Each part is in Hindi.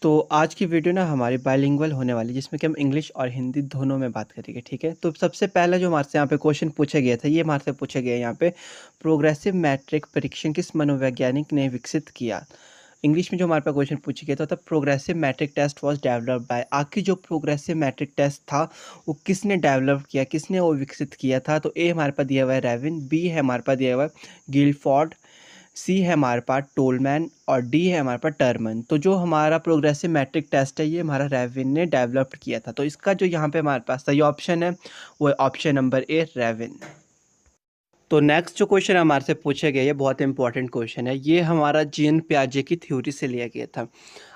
तो आज की वीडियो ना हमारी बाइलिंगुअल होने वाली है, जिसमें कि हम इंग्लिश और हिंदी दोनों में बात करेंगे, ठीक है। तो सबसे पहला जो हमारे से यहाँ पे क्वेश्चन पूछा गया था, ये हमारे से पूछा गया है यहाँ पे, प्रोग्रेसिव मैट्रिक परीक्षण किस मनोवैज्ञानिक ने विकसित किया। इंग्लिश में जो हमारे पास क्वेश्चन पूछा गया था progressive matrix test was developed by. आखिर जो प्रोग्रेसिव मैट्रिक टेस्ट था वो किसने डेवलप किया, किसने वो विकसित किया था। तो ए हमारे पास दिया हुआ है रेविन, बी है हमारे पास दिया हुआ है गिलफोर्ड, सी है हमारे पास टोलमैन और डी है हमारे पास टर्मन। तो जो हमारा प्रोग्रेसिव मैट्रिक टेस्ट है ये हमारा रेविन ने डेवलप किया था। तो इसका जो यहाँ पे हमारे पास सही ऑप्शन है वो है ऑप्शन नंबर ए रेविन। तो नेक्स्ट जो क्वेश्चन हमारे से पूछा गया ये बहुत इंपॉर्टेंट क्वेश्चन है। ये हमारा जीन पियाजे की थ्योरी से लिया गया था।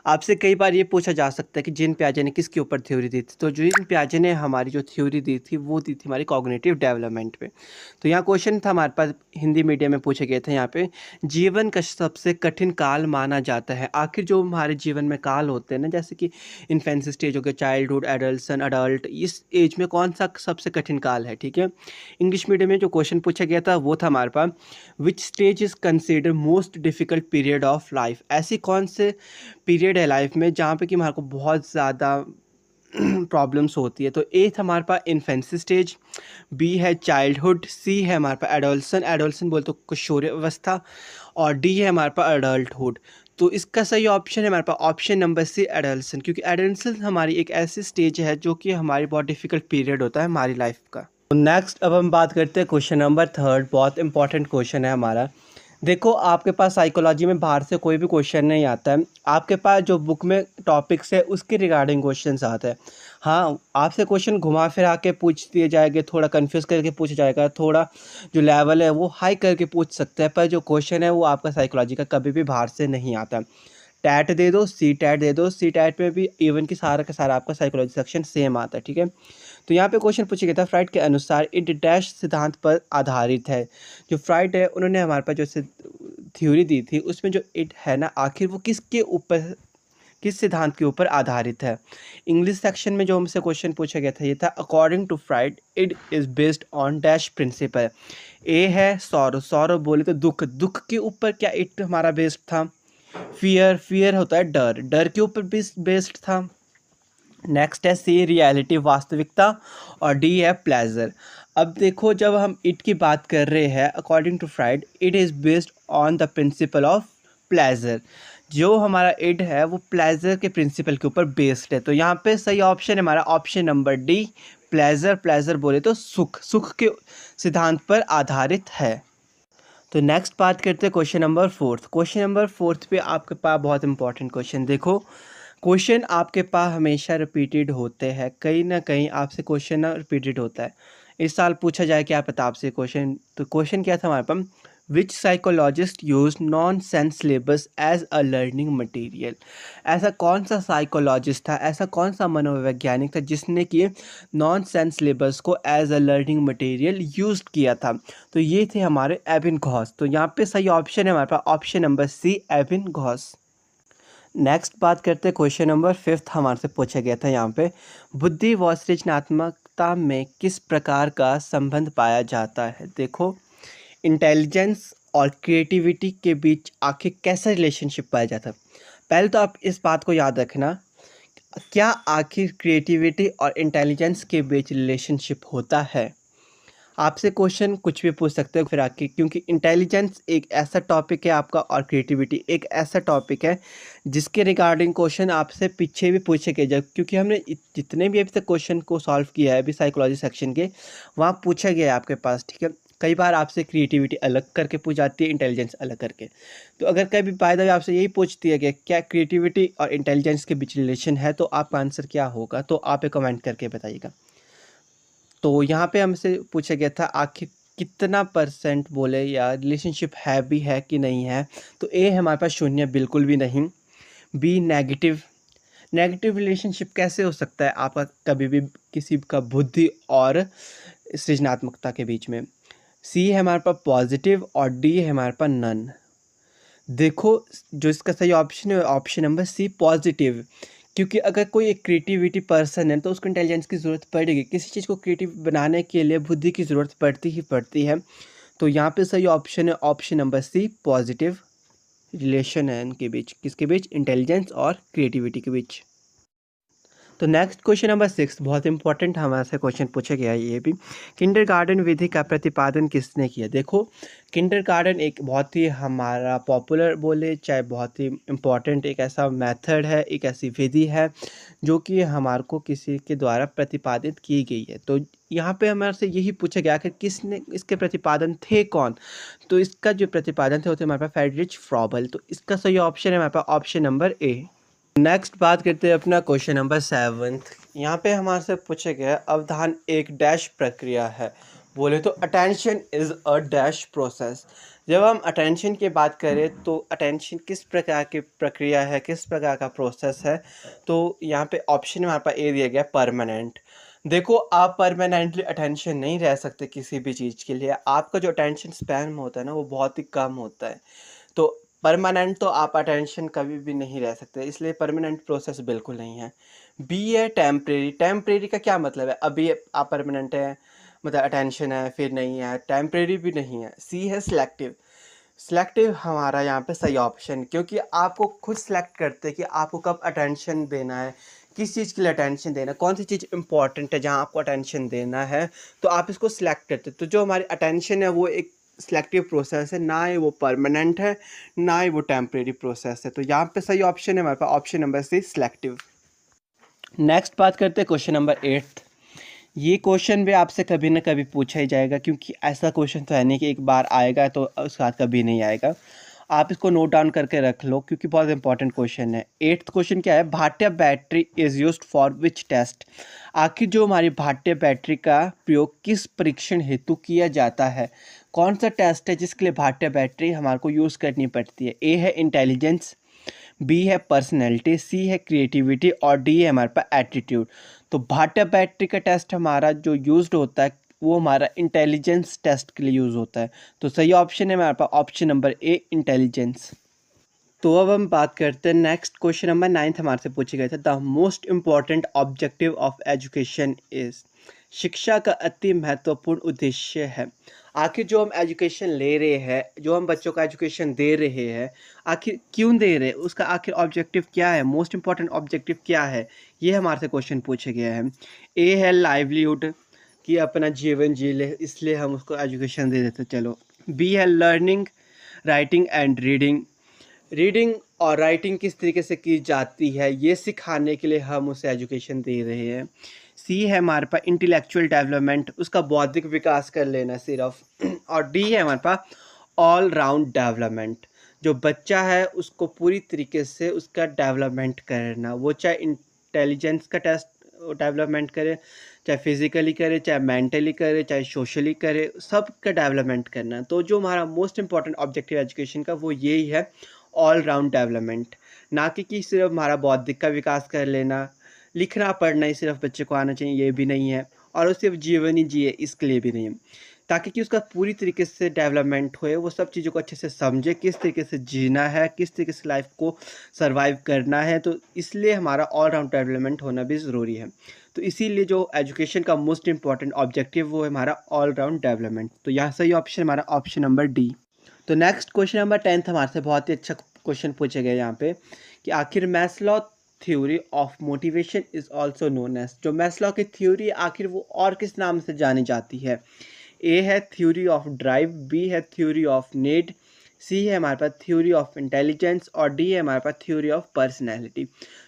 आपसे कई बार ये पूछा जा सकता है कि जीन पियाजे ने किसके ऊपर थ्योरी दी थी। तो जीन पियाजे ने हमारी जो थ्योरी दी थी वो दी थी हमारी कॉग्निटिव डेवलपमेंट पे। तो यहाँ क्वेश्चन था हमारे पास, हिंदी मीडियम में पूछे गए थे। यहाँ पे जीवन का सबसे कठिन काल माना जाता है। आखिर जो हमारे जीवन में काल होते हैं ना, जैसे कि इन्फेंसी स्टेज हो गया, चाइल्डहुड, एडल्सन, अडल्ट, इस एज में कौन सा सबसे कठिन काल है, ठीक है। इंग्लिश मीडियम में जो क्वेश्चन पूछा गया था वो था हमारे पास, which stage is consider most difficult period of life. ऐसी कौन से पीरियड है लाइफ में जहाँ पे कि हमारे को बहुत ज़्यादा प्रॉब्लम्स होती है। तो ए था हमारे पास इन्फेंसी स्टेज, बी है चाइल्डहुड, सी है हमारे पास एडोलसन, एडोलसन बोलते तो किशोर अवस्था, और डी है हमारे पास अडल्टहुड। तो इसका सही ऑप्शन है हमारे पास ऑप्शन नंबर सी एडोलसन, क्योंकि एडोलसन हमारी एक ऐसी स्टेज है जो कि हमारी बहुत डिफ़िकल्ट पीरियड होता है हमारी लाइफ का। तो नेक्स्ट अब हम बात करते हैं क्वेश्चन नंबर थर्ड। बहुत इंपॉर्टेंट क्वेश्चन है हमारा। देखो, आपके पास साइकोलॉजी में बाहर से कोई भी क्वेश्चन नहीं आता है, आपके पास जो बुक में टॉपिक्स है उसके रिगार्डिंग क्वेश्चंस आते हैं। हाँ, आपसे क्वेश्चन घुमा फिरा के पूछ दिए जाएंगे, थोड़ा कंफ्यूज करके पूछा जाएगा, थोड़ा जो लेवल है वो हाई करके पूछ सकते हैं, पर जो क्वेश्चन है वो आपका साइकोलॉजी का कभी भी बाहर से नहीं आता। टैट दे दो, सी टैट दे दो, सी टैट में भी इवन कि सारा का सारा आपका साइकोलॉजी सेक्शन सेम आता है, ठीक है। तो यहाँ पे क्वेश्चन पूछा गया था, फ्राइड के अनुसार इट डैश सिद्धांत पर आधारित है। जो फ्राइड है उन्होंने हमारे पास जो थ्योरी दी थी उसमें जो इट है ना, आखिर वो किसके ऊपर, किस सिद्धांत के ऊपर आधारित है। इंग्लिश सेक्शन में जो हमसे क्वेश्चन पूछा गया था ये था, according to Freud it is based on dash principle. ए है सौरव, सौरव बोले तो दुख, दुख के ऊपर क्या इट हमारा बेस्ड था। फियर, फियर होता है डर, डर के ऊपर बेस्ड था। नेक्स्ट है सी रियलिटी, वास्तविकता, और डी है प्लेजर। अब देखो, जब हम इट की बात कर रहे हैं according to Freud it is based on the principle of pleasure. जो हमारा इट है वो प्लेजर के प्रिंसिपल के ऊपर बेस्ड है। तो यहाँ पे सही ऑप्शन है हमारा option number D pleasure. Pleasure बोले तो सुख, सुख के सिद्धांत पर आधारित है। तो नेक्स्ट बात करते हैं question number fourth. Question number fourth पे आपके पास बहुत इंपॉर्टेंट क्वेश्चन। देखो, क्वेश्चन आपके पास हमेशा रिपीटेड होते हैं, कहीं ना कहीं आपसे क्वेश्चन ना रिपीटेड होता है। इस साल पूछा जाए क्या पता आपसे क्वेश्चन। तो क्वेश्चन क्या था हमारे पास, which psychologist use non sense syllabus as a learning material. ऐसा कौन सा साइकोलॉजिस्ट था, ऐसा कौन सा मनोवैज्ञानिक था जिसने कि नॉन सेंस सिलेबस को as a learning material use किया था। तो ये थे हमारे एबिन घोष। तो यहाँ पे सही ऑप्शन है हमारे पास option number C Ebbinghaus. Next बात करते हैं क्वेश्चन नंबर फिफ्थ। हमारे से पूछा गया था यहाँ पे, बुद्धि व सृजनात्मकता में किस प्रकार का संबंध पाया जाता है। देखो, इंटेलिजेंस और क्रिएटिविटी के बीच आखिर कैसा रिलेशनशिप पाया जाता है। पहले तो आप इस बात को याद रखना, क्या आखिर क्रिएटिविटी और इंटेलिजेंस के बीच रिलेशनशिप होता है। आपसे क्वेश्चन कुछ भी पूछ सकते हो फिर आके, क्योंकि इंटेलिजेंस एक ऐसा टॉपिक है आपका और क्रिएटिविटी एक ऐसा टॉपिक है जिसके रिगार्डिंग क्वेश्चन आपसे पीछे भी पूछे गए। जब क्योंकि हमने जितने भी अभी तक क्वेश्चन को सॉल्व किया है अभी साइकोलॉजी सेक्शन के, वहाँ पूछा गया है आपके पास, ठीक है। कई बार आपसे क्रिएटिविटी अलग करके पूछ जाती है, इंटेलिजेंस अलग करके। तो अगर कभी बाय द वे आपसे यही पूछ दिया गया क्या क्रिएटिविटी और इंटेलिजेंस के बीच रिलेशन है, तो आपका आंसर क्या होगा, तो आप एक कमेंट करके बताइएगा। तो यहाँ पे हमसे पूछा गया था आखिर कितना परसेंट बोले या रिलेशनशिप है भी है कि नहीं है। तो ए हमारे पास शून्य, बिल्कुल भी नहीं। बी नेगेटिव, नेगेटिव रिलेशनशिप कैसे हो सकता है आपका कभी भी किसी का बुद्धि और सृजनात्मकता के बीच में। सी है हमारे पास पॉजिटिव, और डी है हमारे पास नन। देखो, जो इसका सही ऑप्शन है ऑप्शन नंबर सी पॉजिटिव, क्योंकि अगर कोई एक क्रिएटिविटी पर्सन है तो उसको इंटेलिजेंस की ज़रूरत पड़ेगी। किसी चीज़ को क्रिएटिव बनाने के लिए बुद्धि की ज़रूरत पड़ती ही पड़ती है। तो यहाँ पे सही ऑप्शन है option number C positive. Relation है इनके बीच, किसके बीच? इंटेलिजेंस और क्रिएटिविटी के बीच। तो नेक्स्ट क्वेश्चन नंबर 6 बहुत इंपॉर्टेंट हमारे से क्वेश्चन पूछा गया है ये भी। किंडरगार्टन विधि का प्रतिपादन किसने किया? देखो, किंडरगार्टन एक बहुत ही हमारा पॉपुलर बोले चाहे बहुत ही इम्पॉर्टेंट एक ऐसा मेथड है, एक ऐसी विधि है जो कि हमारे को किसी के द्वारा प्रतिपादित की गई है। तो यहाँ पे हमारे से यही पूछा गया कि किसने इसके प्रतिपादन थे कौन? तो इसका जो प्रतिपादन थे वो थे हमारे पास फ्रेडरिच फ्रॉबल। तो इसका सही ऑप्शन है हमारे पास ऑप्शन नंबर ए। नेक्स्ट बात करते हैं अपना क्वेश्चन नंबर 7। यहाँ पे हमारे से पूछा गया अवधान एक डैश प्रक्रिया है। बोले तो attention is a dash process. जब हम अटेंशन की बात करें तो अटेंशन किस प्रकार की प्रक्रिया है, किस प्रकार का प्रोसेस है? तो यहाँ पे ऑप्शन हमारे पास ए दिया गया परमानेंट। देखो, आप परमानेंटली अटेंशन नहीं रह सकते किसी भी चीज़ के लिए। आपका जो अटेंशन स्पैन होता है ना वो बहुत ही कम होता है। तो परमानेंट तो आप अटेंशन कभी भी नहीं रह सकते, इसलिए परमानेंट प्रोसेस बिल्कुल नहीं है। बी है टेम्परेरी। टेम्परेरी का क्या मतलब है? अभी आप परमानेंट है मतलब अटेंशन है, फिर नहीं है, टेम्परेरी भी नहीं है। सी है सिलेक्टिव। सिलेक्टिव हमारा यहाँ पे सही ऑप्शन, क्योंकि आपको खुद सेलेक्ट करते हैं कि आपको कब अटेंशन देना है, किस चीज़ के लिए अटेंशन देना है, कौन सी चीज़ इंपॉर्टेंट है जहाँ आपको अटेंशन देना है, तो आप इसको सिलेक्ट करते हैं। तो जो हमारी अटेंशन है वो एक सिलेक्टिव प्रोसेस है, ना ही वो परमानेंट है, ना ही वो टेम्परेरी प्रोसेस है। तो यहाँ पे सही ऑप्शन है हमारे पास option number C selective. Next बात करते हैं क्वेश्चन नंबर 8। ये क्वेश्चन भी आपसे कभी ना कभी पूछा ही जाएगा, क्योंकि ऐसा क्वेश्चन तो है नहीं कि एक बार आएगा तो उसके बाद कभी नहीं आएगा। आप इसको नोट डाउन करके रख लो क्योंकि बहुत इंपॉर्टेंट क्वेश्चन है। 8th क्वेश्चन क्या है? Bhatia battery is used for which test? आखिर जो हमारी भाट्य बैटरी का प्रयोग किस परीक्षण हेतु किया जाता है? कौन सा टेस्ट है जिसके लिए भाट्य बैटरी हमारे को यूज़ करनी पड़ती है? ए है इंटेलिजेंस, बी है पर्सनैलिटी, सी है क्रिएटिविटी और डी है हमारे पास एटीट्यूड। तो भाट्य बैटरी का टेस्ट हमारा जो यूज्ड होता है वो हमारा इंटेलिजेंस टेस्ट के लिए यूज़ होता है। तो सही ऑप्शन है हमारे पास ऑप्शन नंबर ए इंटेलिजेंस। तो अब हम बात करते हैं नेक्स्ट क्वेश्चन नंबर 9 हमारे से पूछे गए थे। The most important objective of education is? शिक्षा का अति महत्वपूर्ण उद्देश्य है। आखिर जो हम एजुकेशन ले रहे हैं, जो हम बच्चों का एजुकेशन दे रहे हैं, आखिर क्यों दे रहे हैं, उसका आखिर ऑब्जेक्टिव क्या है, मोस्ट इम्पॉर्टेंट ऑब्जेक्टिव क्या है, ये हमारे से क्वेश्चन पूछे गया है। ए है लाइवलीहुड, कि अपना जीवन जी ले इसलिए हम उसको एजुकेशन दे देते चलो। बी है learning, writing and reading, reading और राइटिंग किस तरीके से की जाती है ये सिखाने के लिए हम उसे एजुकेशन दे रहे हैं। सी है हमारे पास इंटेलेक्चुअल डेवलपमेंट, उसका बौद्धिक विकास कर लेना सिर्फ। और डी है हमारे पास ऑल राउंड डेवलपमेंट, जो बच्चा है उसको पूरी तरीके से उसका डेवलपमेंट करना, वो चाहे इंटेलिजेंस का टेस्ट डेवलपमेंट करे, चाहे फिजिकली करे, चाहे मेंटली करे, चाहे सोशली करे, सब का डेवलपमेंट करना। तो जो हमारा मोस्ट इंपॉर्टेंट ऑब्जेक्टिव एजुकेशन का वो यही है, ऑल राउंड डेवलपमेंट। ना कि सिर्फ हमारा बौद्धिक का विकास कर लेना, लिखना पढ़ना ही सिर्फ बच्चे को आना चाहिए ये भी नहीं है, और वो सिर्फ जीवन ही जिए इसके लिए भी नहीं है। ताकि कि उसका पूरी तरीके से डेवलपमेंट होए, वो सब चीज़ों को अच्छे से समझे, किस तरीके से जीना है, किस तरीके से लाइफ को सर्वाइव करना है। तो इसलिए हमारा ऑल राउंड डेवलपमेंट होना भी ज़रूरी है। तो इसीलिए जो एजुकेशन का मोस्ट इंपॉर्टेंट ऑब्जेक्टिव वो है हमारा ऑल राउंड डेवलपमेंट। तो यहाँ सही ऑप्शन हमारा ऑप्शन नंबर डी। तो नेक्स्ट क्वेश्चन नंबर 10 हमारे से बहुत ही अच्छा क्वेश्चन पूछे गए यहाँ पे, कि आखिर Maslow theory of motivation is also known as? जो मैस्लो की थ्योरी आखिर वो और किस नाम से जानी जाती है? ए है थ्योरी ऑफ ड्राइव, बी है थ्योरी ऑफ नीड, सी है हमारे पास थ्योरी ऑफ इंटेलिजेंस और डी है हमारे पास थ्योरी ऑफ पर्सनैलिटी।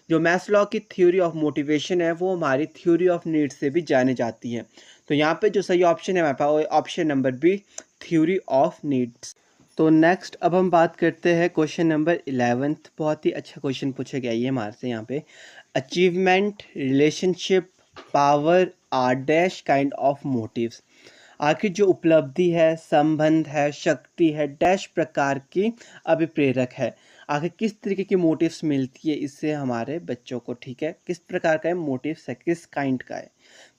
जो मैस्लो की थ्योरी ऑफ मोटिवेशन है वो हमारी थ्योरी ऑफ नीड से भी जानी जाती है। तो यहाँ पे जो सही ऑप्शन है हमारे पास वो option number B theory of needs. तो नेक्स्ट अब हम बात करते हैं क्वेश्चन नंबर 11। बहुत ही अच्छा क्वेश्चन पूछा गया ये हमारे से यहाँ पे। Achievement, relationship, power are dash kind of motives? आखिर जो उपलब्धि है, संबंध है, शक्ति है, डैश प्रकार की अभिप्रेरक है। आखिर किस तरीके की मोटिव्स मिलती है इससे हमारे बच्चों को, ठीक है, किस प्रकार का है मोटिव्स है, किस काइंड का है?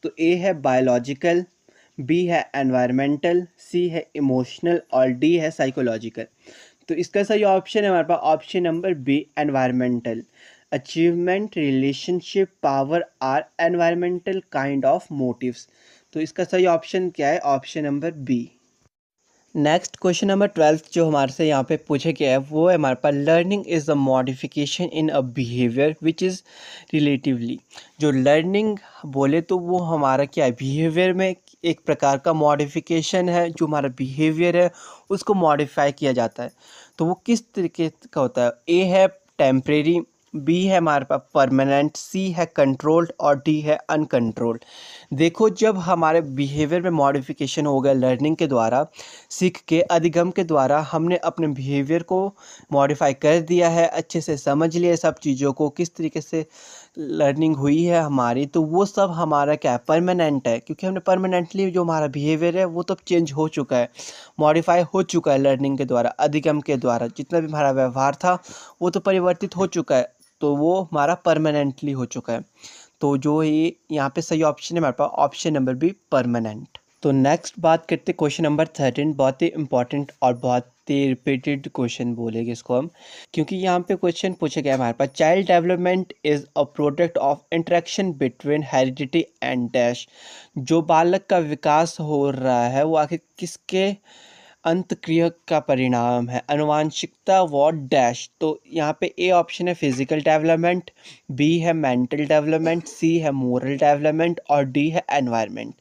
तो ए है बायोलॉजिकल, बी है एनवायरमेंटल, सी है इमोशनल और डी है साइकोलॉजिकल। तो इसका सही ऑप्शन है हमारे पास option number B environmental. Achievement, relationship, power are environmental kind of motives. तो इसका सही ऑप्शन क्या है? Option number B. Next question number 12 जो हमारे से यहाँ पे पूछा गया है वो है हमारे पास learning is the modification in a behaviour which is relatively. जो लर्निंग बोले तो वो हमारा क्या है, बिहेवियर में एक प्रकार का मॉडिफिकेशन है। जो हमारा बिहेवियर है उसको मॉडिफाई किया जाता है। तो वो किस तरीके का होता है? ए है टेम्परेरी, बी है हमारे पास परमानेंट, सी है कंट्रोल्ड और डी है अनकंट्रोल्ड। देखो, जब हमारे बिहेवियर में मॉडिफिकेशन हो गया लर्निंग के द्वारा, सीख के अधिगम के द्वारा हमने अपने बिहेवियर को मॉडिफाई कर दिया है, अच्छे से समझ लिया सब चीज़ों को, किस तरीके से लर्निंग हुई है हमारी, तो वो सब हमारा क्या है, परमानेंट है। क्योंकि हमने परमानेंटली जो हमारा बिहेवियर है वो तो चेंज हो चुका है, मॉडिफाई हो चुका है लर्निंग के द्वारा, अधिगम के द्वारा। जितना भी हमारा व्यवहार था वो तो परिवर्तित हो चुका है, तो वो हमारा परमानेंटली हो चुका है। तो जो ये यहाँ पे सही ऑप्शन है हमारे पास ऑप्शन नंबर बी, परमानेंट। तो नेक्स्ट बात करते हैं क्वेश्चन नंबर 13। बहुत ही इंपॉर्टेंट और बहुत ही रिपीटेड क्वेश्चन बोलेंगे इसको हम, क्योंकि यहाँ पे क्वेश्चन पूछा गया हमारे पास, child development is a product of interaction between heredity and dash. जो बालक का विकास हो रहा है वो आखिर किसके अंतक्रिया का परिणाम है? आनुवांशिकता व डैश। तो यहाँ पे ए ऑप्शन है फिजिकल डेवलपमेंट, बी है मेंटल डेवलपमेंट, सी है मोरल डेवलपमेंट और डी है एनवायरनमेंट।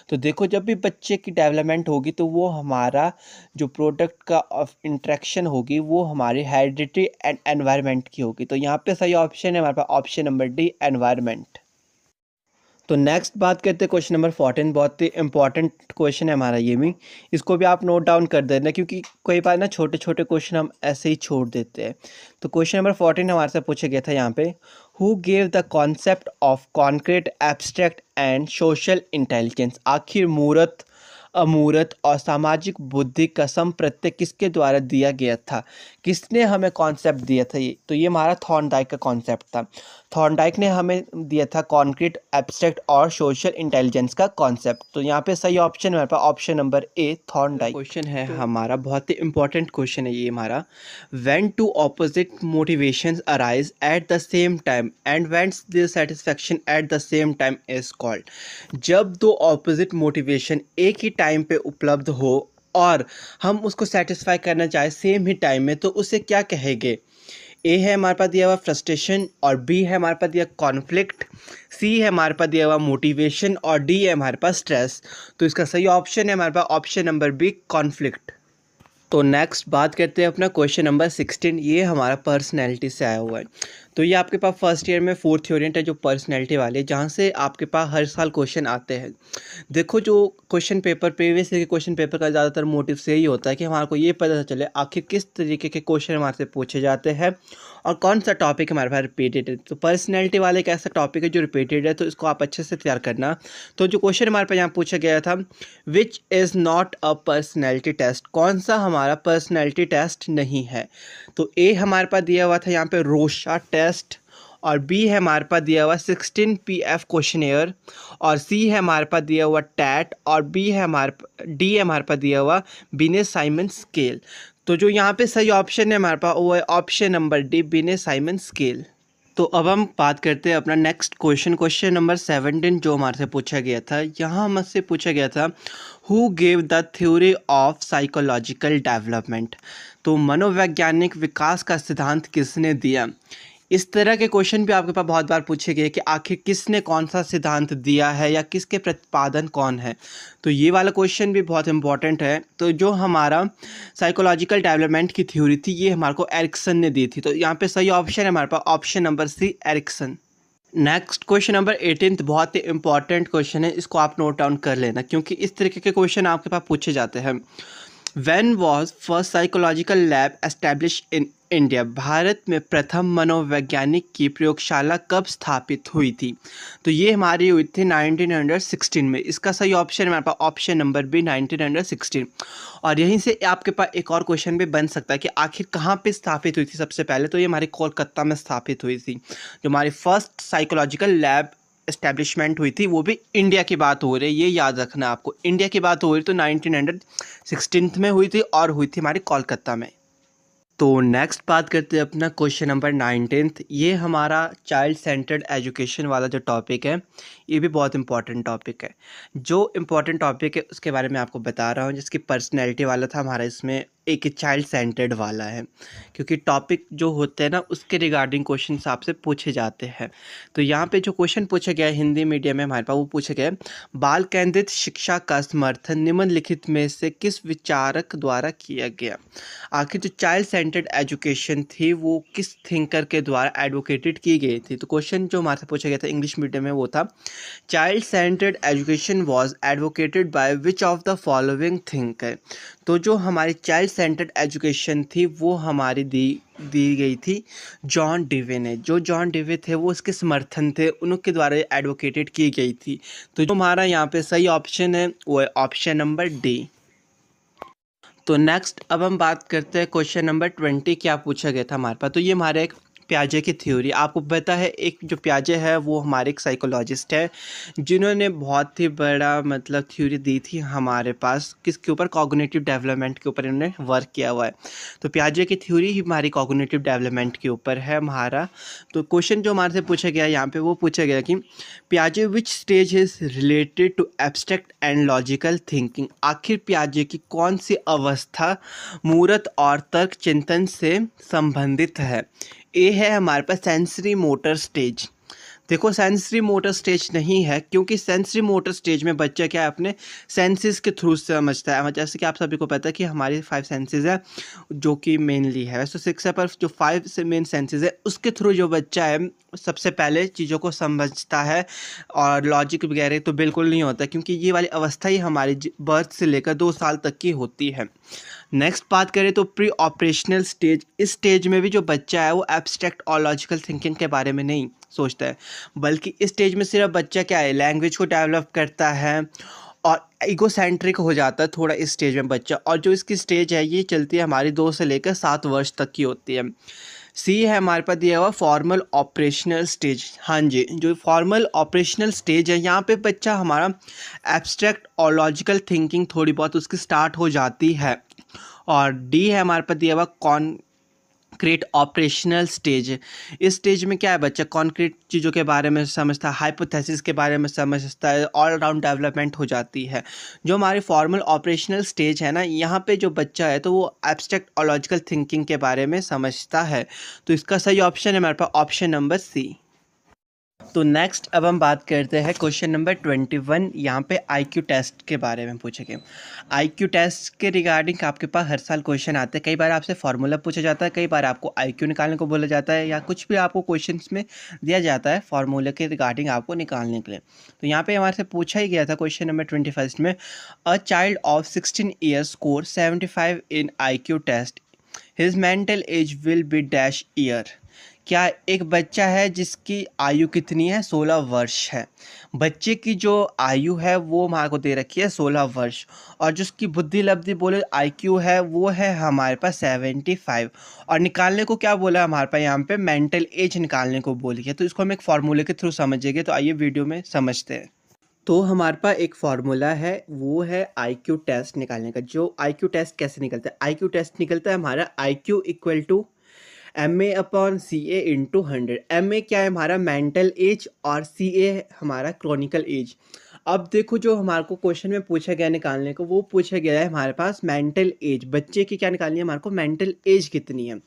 तो देखो, जब भी बच्चे की डेवलपमेंट होगी तो वो हमारा जो प्रोडक्ट का ऑफ इंट्रैक्शन होगी वो हमारी हेरिडिटी एंड एनवायरनमेंट की होगी। तो यहाँ पे सही ऑप्शन है हमारे पास ऑप्शन नंबर डी, एनवायरनमेंट। तो नेक्स्ट बात करते हैं क्वेश्चन नंबर 14। बहुत ही इंपॉर्टेंट क्वेश्चन है हमारा ये भी, इसको भी आप नोट डाउन कर देना, क्योंकि कई बार ना छोटे छोटे क्वेश्चन हम ऐसे ही छोड़ देते हैं। तो क्वेश्चन नंबर 14 हमारे से पूछा गया था यहाँ पे, who gave the concept of concrete abstract and social intelligence. आखिर मूर्त, अमूर्त और सामाजिक बुद्धि का सम प्रत्यय किसके द्वारा दिया गया था? किसने हमें कॉन्सेप्ट दिया था? ये तो ये हमारा थॉर्नडाइक का कॉन्सेप्ट था। थॉर्नडाइक ने हमें दिया था कॉन्क्रीट, एब्स्ट्रैक्ट और सोशल इंटेलिजेंस का कॉन्सेप्ट। तो यहाँ पे सही ऑप्शन हमारे पास option number A, Thorndike. Question है हमारा, बहुत ही इंपॉर्टेंट क्वेश्चन है ये हमारा, when two opposite motivations arise at the same time and when their satisfaction at the same time is called. जब दो ऑपोजिट मोटिवेशन एक ही टाइम पे उपलब्ध हो और हम उसको सेटिस्फाई करना चाहे सेम ही टाइम में, तो उसे क्या कहेंगे? ए है हमारे पास दिया हुआ फ्रस्ट्रेशन, और बी है हमारे पास दिया कॉन्फ्लिक्ट, सी है हमारे पास दिया हुआ मोटिवेशन और डी है हमारे पास स्ट्रेस। तो इसका सही ऑप्शन है हमारे पास ऑप्शन नंबर बी, कॉन्फ्लिक्ट। तो नेक्स्ट बात करते हैं अपना क्वेश्चन नंबर 16। ये हमारा पर्सनैलिटी से आया हुआ है। तो ये आपके पास फर्स्ट ईयर में फोर्थ यूनिट है जो पर्सनैलिटी वाले, जहाँ से आपके पास हर साल क्वेश्चन आते हैं। देखो, जो क्वेश्चन पेपर प्रीवियस ईयर के क्वेश्चन पेपर का ज़्यादातर मोटिव से यही होता है कि हमारे को ये पता चले आखिर किस तरीके के क्वेश्चन हमारे से पूछे जाते हैं और कौन सा टॉपिक हमारे पास रिपीटेड है। तो पर्सनैलिटी वाले एक ऐसा टॉपिक है जो रिपीटेड है, तो इसको आप अच्छे से तैयार करना। तो जो क्वेश्चन हमारे पास यहाँ पूछा गया था, which is not a personality test, कौन सा हमारा पर्सनैलिटी टेस्ट नहीं है? तो ए हमारे पास दिया हुआ था यहाँ पे रोशा टेस्ट, और बी है हमारे पास दिया हुआ 16 PF क्वेश्चनेयर, और सी है हमारे पास दिया हुआ टैट, और डी है हमारे पास दिया हुआ बिने साइमन स्केल। तो जो यहाँ पे सही ऑप्शन है हमारे पास वो है ऑप्शन नंबर डी, बिने साइमन स्केल। तो अब हम बात करते हैं अपना नेक्स्ट क्वेश्चन, क्वेश्चन नंबर 17 जो हमारे से पूछा गया था। यहाँ हमसे पूछा गया था, who gave the theory of psychological development. तो मनोवैज्ञानिक विकास का सिद्धांत किसने दिया? इस तरह के क्वेश्चन भी आपके पास बहुत बार पूछे गए कि आखिर किसने कौन सा सिद्धांत दिया है या किसके प्रतिपादन कौन है। तो ये वाला क्वेश्चन भी बहुत इंपॉर्टेंट है। तो जो हमारा साइकोलॉजिकल डेवलपमेंट की थ्योरी थी ये हमारे को एरिक्सन ने दी थी। तो यहाँ पे सही ऑप्शन है हमारे पास option number C, Erikson. Next question number 18 बहुत ही इंपॉर्टेंट क्वेश्चन है, इसको आप नोट डाउन कर लेना, क्योंकि इस तरीके के क्वेश्चन आपके पास पूछे जाते हैं। When was first psychological lab established in India? Bharat में प्रथम मनोवैज्ञानिक की प्रयोगशाला कब स्थापित हुई थी? तो ये हमारी हुई थी 1916 में। इसका सही ऑप्शन हमारे पास ऑप्शन नंबर बी, 1916। और यहीं से आपके पास एक और क्वेश्चन भी बन सकता है कि आखिर कहाँ पे स्थापित हुई थी सबसे पहले? तो ये हमारी कोलकाता में स्थापित हुई थी। जो हमारी फर्स्ट साइकोलॉजिकल लैब एस्टेब्लिशमेंट हुई थी, वो भी इंडिया की बात हो रही है, ये याद रखना आपको। इंडिया की बात हो रही तो 1916 में हुई थी और हुई थी हमारी कोलकाता में। तो नेक्स्ट बात करते हैं अपना क्वेश्चन नंबर 19th। ये हमारा चाइल्ड सेंटर्ड एजुकेशन वाला जो टॉपिक है, ये भी बहुत इंपॉर्टेंट टॉपिक है। जो इम्पॉर्टेंट टॉपिक है उसके बारे में आपको बता रहा हूँ, जिसकी पर्सनैलिटी वाला था हमारा, इसमें एक चाइल्ड सेंटर्ड वाला है, क्योंकि टॉपिक जो होते हैं ना उसके रिगार्डिंग क्वेश्चन आपसे पूछे जाते हैं। तो यहाँ पे जो क्वेश्चन पूछा गया है हिंदी मीडियम में हमारे पास, वो पूछा गया है, बाल केंद्रित शिक्षा का समर्थन निम्नलिखित में से किस विचारक द्वारा किया गया। आखिर जो चाइल्ड सेंटर्ड एजुकेशन थी वो किस थिंकर के द्वारा एडवोकेटेड की गई थी। तो क्वेश्चन जो हमारे से पूछा गया था इंग्लिश मीडियम में वो था, child centred education was advocated by which of the following thinker. तो जो हमारी चाइल्ड सेंटर्ड एजुकेशन थी वो हमारी दी गई थी जॉन डिवे ने। जो जॉन डिवे थे वो उसके समर्थन थे, उनके द्वारा एडवोकेटेड की गई थी। तो जो हमारा यहाँ पे सही ऑप्शन है वो है ऑप्शन नंबर डी। तो नेक्स्ट अब हम बात करते हैं क्वेश्चन नंबर 20 क्या पूछा गया था हमारे पास। तो ये हमारे एक पियाजे की थ्योरी, आपको पता है एक जो पियाजे है वो हमारे एक साइकोलॉजिस्ट है जिन्होंने बहुत ही बड़ा मतलब थ्योरी दी थी हमारे पास, किसके ऊपर, कॉग्निटिव डेवलपमेंट के ऊपर इन्होंने वर्क किया हुआ है। तो पियाजे की थ्योरी ही हमारी कॉग्निटिव डेवलपमेंट के ऊपर है हमारा। तो क्वेश्चन जो हमारे से पूछा गया यहाँ पे वो पूछा गया कि पियाजे which stage is related to abstract and logical thinking. आखिर पियाजे की कौन सी अवस्था मूर्त और तर्क चिंतन से संबंधित है। ए है हमारे पास सेंसरी मोटर स्टेज। देखो सेंसरी मोटर स्टेज नहीं है, क्योंकि सेंसरी मोटर स्टेज में बच्चा क्या है अपने सेंसेस के थ्रू समझता है। जैसे कि आप सभी को पता है कि हमारी 5 सेंसेस है जो कि मेनली है, वैसे 6 है, पर जो 5 से मेन सेंसेस है उसके थ्रू जो बच्चा है सबसे पहले चीज़ों को समझता है। और लॉजिक वगैरह तो बिल्कुल नहीं होता, क्योंकि ये वाली अवस्था ही हमारी बर्थ से लेकर 2 साल तक की होती है। नेक्स्ट बात करें तो प्री ऑपरेशनल स्टेज। इस स्टेज में भी जो बच्चा है वो एब्स्ट्रैक्ट और लॉजिकल थिंकिंग के बारे में नहीं सोचता है, बल्कि इस स्टेज में सिर्फ बच्चा क्या है, लैंग्वेज को डेवलप करता है और ईगोसेंट्रिक हो जाता है थोड़ा इस स्टेज में बच्चा। और जो इसकी स्टेज है ये चलती है हमारी 2 से लेकर 7 वर्ष तक की होती है। सी है हमारे पास दिया हुआ फॉर्मल ऑपरेशनल स्टेज। हाँ जी, जो फॉर्मल ऑपरेशनल स्टेज है यहाँ पे बच्चा हमारा एब्स्ट्रैक्ट और लॉजिकल थिंकिंग थोड़ी बहुत उसकी स्टार्ट हो जाती है। और डी है हमारे पास दिया हुआ कॉन्क्रीट ऑपरेशनल स्टेज। इस स्टेज में क्या है, बच्चा कॉन्क्रीट चीज़ों के बारे में समझता है, हाइपोथेसिस के बारे में समझता है, ऑल राउंड डेवलपमेंट हो जाती है। जो हमारी फॉर्मल ऑपरेशनल स्टेज है ना, यहाँ पे जो बच्चा है तो वो एब्स्ट्रैक्ट और लॉजिकल थिंकिंग के बारे में समझता है। तो इसका सही ऑप्शन है हमारे पास ऑप्शन नंबर सी। तो नेक्स्ट अब हम बात करते हैं क्वेश्चन नंबर 21। यहाँ पे आईक्यू टेस्ट के बारे में पूछेंगे। आईक्यू टेस्ट के रिगार्डिंग आपके पास हर साल क्वेश्चन आते हैं। कई बार आपसे फार्मूला पूछा जाता है, कई बार आपको आईक्यू निकालने को बोला जाता है, या कुछ भी आपको क्वेश्चंस में दिया जाता है फार्मूला के रिगार्डिंग आपको निकालने के लिए। तो यहाँ पे हमारे से पूछा ही गया था क्वेश्चन नंबर 21 में, a child of 16 years score 75 in IQ test, his mental age will be dash year. क्या एक बच्चा है जिसकी आयु कितनी है, 16 वर्ष है। बच्चे की जो आयु है वो हमारे को दे रखी है 16 वर्ष, और जिसकी बुद्धि लब्धि बोले आईक्यू है वो है हमारे पास 75। और निकालने को क्या बोला हमारे पास यहाँ पे, मेंटल एज निकालने को बोली है। तो इसको हम एक फार्मूले के थ्रू समझेंगे। तो आइए वीडियो में समझते हैं। तो हमारे पास एक फार्मूला है, वो है आईक्यू टेस्ट निकालने का। जो आईक्यू टेस्ट कैसे निकलता है, आईक्यू टेस्ट निकलता है हमारा IQ equal to MA upon CA into 100। MA क्या है हमारा मेंटल एज, और CA हमारा क्रॉनिकल एज। अब देखो जो हमारे को क्वेश्चन में पूछा गया निकालने को, वो पूछा गया है हमारे पास मेंटल एज। बच्चे की क्या निकालनी है हमारे को, मेंटल एज कितनी है।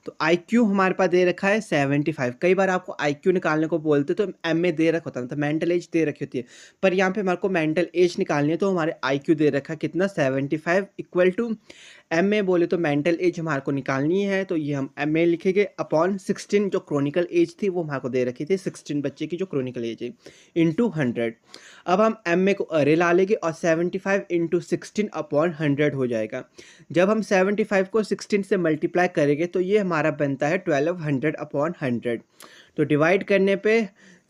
तो IQ हमारे पास दे रखा है 75। कई बार आपको IQ निकालने को बोलते तो MA दे रखा होता है, तो मेंटल एज दे रखी होती है, पर यहाँ पे हमारे को मेंटल एज निकालनी है। तो हमारे IQ दे रखा है कितना, 75 इक्वल टू MA बोले तो मेंटल एज हमारे को निकालनी है, तो ये हम MA लिखेंगे अपॉन 16। जो क्रॉनिकल एज थी वो हमारे को दे रखी थी 16, बच्चे की जो क्रॉनिकल एज है, इंटू 100। अब हम MA को अरे ला लेंगे और 75 इंटू 16 अपॉन 100 हो जाएगा। जब हम 75 को 16 से मल्टीप्लाई करेंगे तो ये हमारा बनता है 1200 अपॉन 100। तो डिवाइड करने पे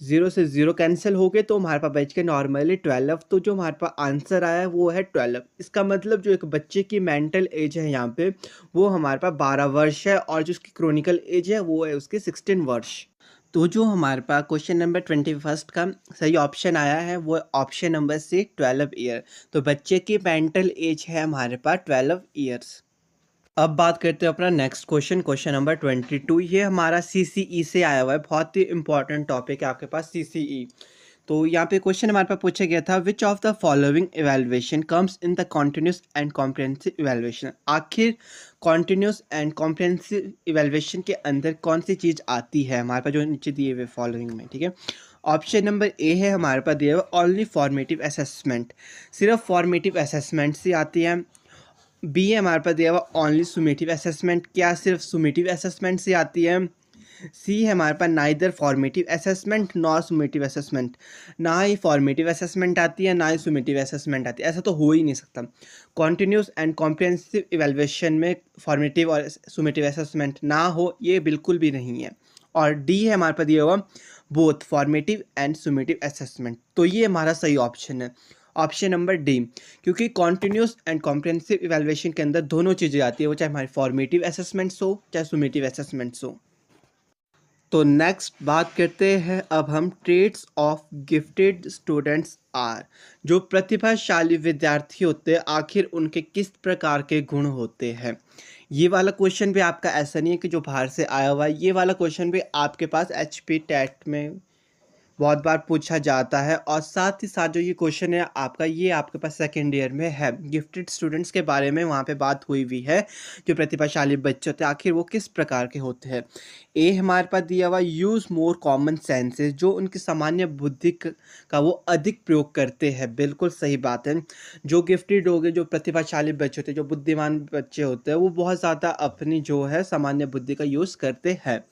0 से 0 कैंसिल हो गए, तो हमारे पास बच के नॉर्मली 12। तो जो हमारे पास आंसर आया है वो है 12। इसका मतलब जो एक बच्चे की मेंटल एज है यहाँ पे वो हमारे पास 12 वर्ष है, और जो उसकी क्रॉनिकल एज है वो है उसकी 16 वर्ष। तो जो हमारे पास क्वेश्चन नंबर 21 का सही ऑप्शन आया है वो ऑप्शन नंबर सी 12 ईयर। तो बच्चे की मेंटल एज है हमारे पास 12 ईयर्स। अब बात करते हैं अपना नेक्स्ट क्वेश्चन, क्वेश्चन नंबर 22। ये हमारा सीसीई से आया हुआ है, बहुत ही इंपॉर्टेंट टॉपिक है आपके पास सीसीई। तो यहाँ पे क्वेश्चन हमारे पास पूछा गया था, which of the following evaluation comes in the continuous and comprehensive evaluation. आखिर कॉन्टिन्यूस एंड कॉम्प्रिहेंसिव इवेल्युएशन के अंदर कौन सी चीज़ आती है हमारे पास, जो नीचे दिए हुए फॉलोइंग में, ठीक है। ऑप्शन नंबर ए है हमारे पास दिया हुआ ओनली फॉर्मेटिव असेसमेंट, सिर्फ फॉर्मेटिव असेसमेंट से आती है। बी है हमारे पास दिया हुआ ओनली सुमेटिव असेसमेंट, क्या सिर्फ सुमेटिव असेसमेंट से आती है। सी है हमारे पास neither formative assessment nor summative assessment, ना ही फॉर्मेटिव असेसमेंट आती है ना ही सुमेटिव असेसमेंट आती है, ऐसा तो हो ही नहीं सकता। कॉन्टिन्यूस एंड कॉम्प्रिहेंसिव इवैल्यूएशन में फॉर्मेटिव और सुमेटिव असेसमेंट ना हो, ये बिल्कुल भी नहीं है। और डी है हमारे पास दिया हुआ बोथ फॉर्मेटिव एंड सुमेटिव असेसमेंट, तो ये हमारा सही ऑप्शन है, ऑप्शन नंबर डी। क्योंकि कॉन्टिन्यूस एंड कॉम्प्रिहेंसिव इवैल्यूएशन के अंदर दोनों चीज़ें आती है, वो चाहे हमारी फॉर्मेटिव असेसमेंट्स हो चाहे सुमेटिव असेसमेंट्स हो। तो नेक्स्ट बात करते हैं अब हम, traits of gifted students are. जो प्रतिभाशाली विद्यार्थी होते हैं आखिर उनके किस प्रकार के गुण होते हैं। ये वाला क्वेश्चन भी आपका ऐसा नहीं है कि जो बाहर से आया हुआ है, ये वाला क्वेश्चन भी आपके पास HP टेट में बहुत बार पूछा जाता है। और साथ ही साथ जो ये क्वेश्चन है आपका, ये आपके पास सेकेंड ईयर में है, गिफ्टेड स्टूडेंट्स के बारे में वहाँ पे बात हुई हुई है। जो प्रतिभाशाली बच्चे होते हैं आखिर वो किस प्रकार के होते हैं। ए हमारे पास दिया हुआ यूज़ मोर कॉमन सेंसेस, जो उनकी सामान्य बुद्धि का वो अधिक प्रयोग करते हैं, बिल्कुल सही बात है। जो गिफ्टेड हो गए, जो प्रतिभाशाली बच्चे होते हैं, जो बुद्धिमान बच्चे होते हैं, वो बहुत ज़्यादा अपनी जो है सामान्य बुद्धि का यूज़ करते हैं।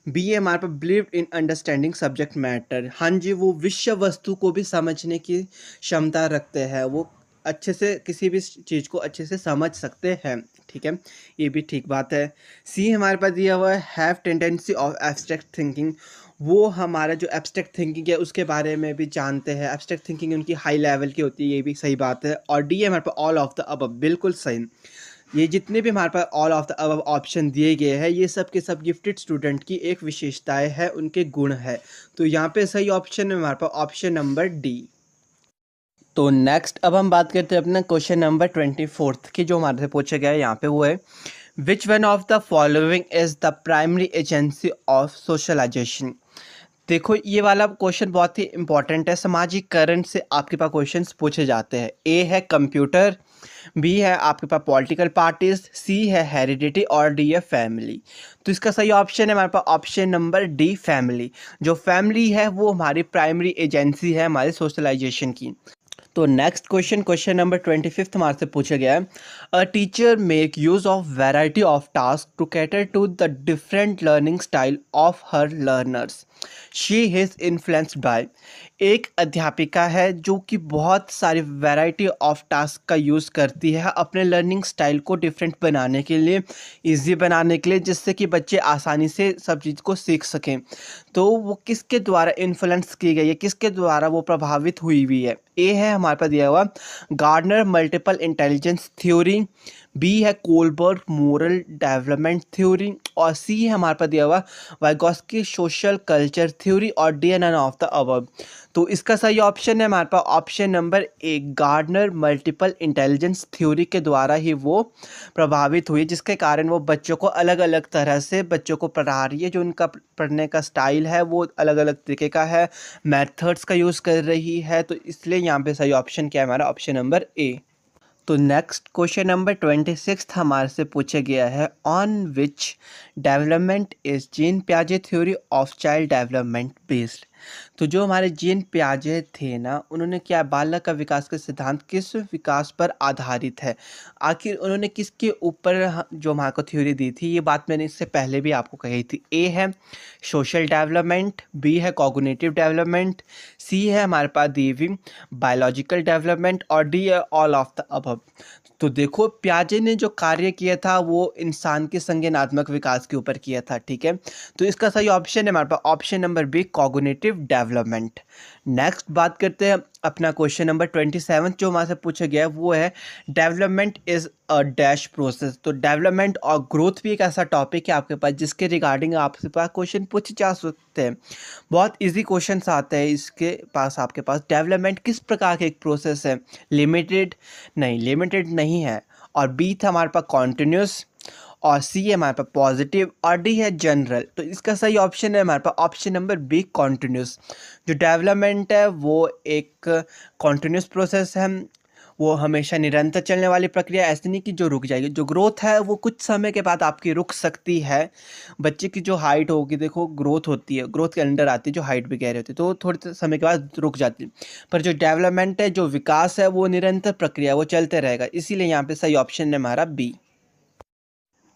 बी ए हमारे पास believe in understanding subject matter, हाँ जी, वो विषय वस्तु को भी समझने की क्षमता रखते हैं, वो अच्छे से किसी भी चीज़ को अच्छे से समझ सकते हैं, ठीक है, ये भी ठीक बात है। सी हमारे पास दिया हुआ है have tendency of abstract thinking, वो हमारा जो एब्स्ट्रैक्ट थिंकिंग है उसके बारे में भी जानते हैं, एब्स्ट्रैक्ट थिंकिंग उनकी हाई लेवल की होती है, ये भी सही बात है। और डी है हमारे पास ऑल ऑफ द अबव, बिल्कुल सही। ये जितने भी हमारे पास all of the above option दिए गए हैं, ये सब के सब गिफ्टेड स्टूडेंट की एक विशेषताएं है, उनके गुण है। तो यहाँ पे सही ऑप्शन है हमारे पास ऑप्शन नंबर डी। तो नेक्स्ट अब हम बात करते हैं अपना क्वेश्चन नंबर 24 की, जो हमारे से पूछा गया है यहाँ पे, वो है which one of the following is the primary agency of socialisation. देखो ये वाला क्वेश्चन बहुत ही इंपॉर्टेंट है, सामाजिकरण से आपके पास क्वेश्चंस पूछे जाते हैं। ए है कंप्यूटर, बी है आपके पास पॉलिटिकल पार्टीज, सी है हेरिडिटी और डी है फैमिली। तो इसका सही ऑप्शन है हमारे पास ऑप्शन नंबर डी, फैमिली। जो फैमिली है वो हमारी प्राइमरी एजेंसी है हमारे सोशलाइजेशन की। तो नेक्स्ट क्वेश्चन, क्वेश्चन नंबर 25 हमारे से पूछा गया है, a teacher make use of variety of task to cater to the different learning style of her learners, she is influenced by. एक अध्यापिका है जो कि बहुत सारी वैरायटी ऑफ टास्क का यूज़ करती है अपने लर्निंग स्टाइल को डिफरेंट बनाने के लिए, इजी बनाने के लिए, जिससे कि बच्चे आसानी से सब चीज़ को सीख सकें। तो वो किसके द्वारा इन्फ्लुएंस की गई है, किसके द्वारा वो प्रभावित हुई हुई है। ए है हमारे पास दिया हुआ Gardner multiple intelligence theory, B है कोलबर्ग मोरल डेवलपमेंट थ्योरी, और सी है हमारे पास दिया हुआ वाइगोस्की सोशल कल्चर थ्योरी, और D none of the above. तो इसका सही ऑप्शन है हमारे पास option number A, Gardner multiple intelligence theory के द्वारा ही वो प्रभावित हुई, जिसके कारण वो बच्चों को अलग अलग तरह से बच्चों को पढ़ा रही है, जो उनका पढ़ने का स्टाइल है वो अलग अलग तरीके का है, मेथड्स का यूज़ कर रही है। तो इसलिए यहाँ पे सही ऑप्शन क्या है हमारा ऑप्शन नंबर ए। तो नेक्स्ट क्वेश्चन नंबर 26 हमारे से पूछा गया है, on which development is Jean पियाजे theory of child development based. तो जो हमारे जीन पियाजे थे ना, उन्होंने क्या बालक का विकास का सिद्धांत किस विकास पर आधारित है। आखिर उन्होंने किसके ऊपर जो हमारे को थ्योरी दी थी, ये बात मैंने इससे पहले भी आपको कही थी। ए है सोशल डेवलपमेंट, बी है कॉग्निटिव डेवलपमेंट, सी है हमारे पास दी हुई बायोलॉजिकल डेवलपमेंट, और डी है ऑल ऑफ द अबव। तो देखो पियाजे ने जो कार्य किया था वो इंसान के संज्ञानात्मक विकास के ऊपर किया था, ठीक है। तो इसका सही ऑप्शन है हमारे पास option number B, cognitive development. Next बात करते हैं अपना क्वेश्चन नंबर 27 जो हमारे से पूछा गया है, वो है development is a dash process. तो डेवलपमेंट और ग्रोथ भी एक ऐसा टॉपिक है आपके पास जिसके रिगार्डिंग आपके पास क्वेश्चन पूछे जा सकते हैं, बहुत इजी क्वेश्चंस आते हैं इसके पास आपके पास। डेवलपमेंट किस प्रकार का एक प्रोसेस है, लिमिटेड नहीं, लिमिटेड नहीं है। और बी था हमारे पास कॉन्टिन्यूस, और सी है हमारे पास पॉजिटिव और डी है जनरल। तो इसका सही ऑप्शन है हमारे पास ऑप्शन नंबर बी कॉन्टिन्यूस। जो डेवलपमेंट है वो एक कॉन्टिन्यूस प्रोसेस है, वो हमेशा निरंतर चलने वाली प्रक्रिया, ऐसी नहीं कि जो रुक जाएगी। जो ग्रोथ है वो कुछ समय के बाद आपकी रुक सकती है। बच्चे की जो हाइट होगी, देखो ग्रोथ होती है, ग्रोथ के अंडर आती है जो हाइट भी कह रहे होती है, तो थोड़े समय के बाद रुक जाती है। पर जो डेवलपमेंट है, जो विकास है, वो निरंतर प्रक्रिया, वो चलते रहेगा। इसीलिए यहाँ पे सही ऑप्शन है हमारा बी।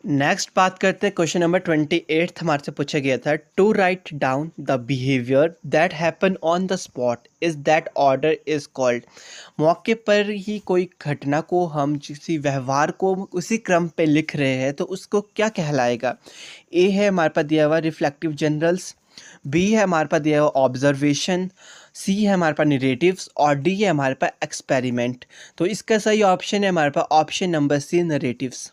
नेक्स्ट बात करते हैं क्वेश्चन नंबर 28 हमारे से पूछा गया था, to write down the behaviour that happen on the spot is that order is called. मौके पर ही कोई घटना को हम किसी व्यवहार को उसी क्रम पे लिख रहे हैं तो उसको क्या कहलाएगा। ए है हमारे पास दिया हुआ रिफ्लेक्टिव जनरल्स, बी है हमारे पास दिया हुआ ऑब्जर्वेशन, सी है हमारे पास नरेटिव्स और डी है हमारे पास एक्सपेरिमेंट। तो इसका सही ऑप्शन है हमारे पास option number C narratives.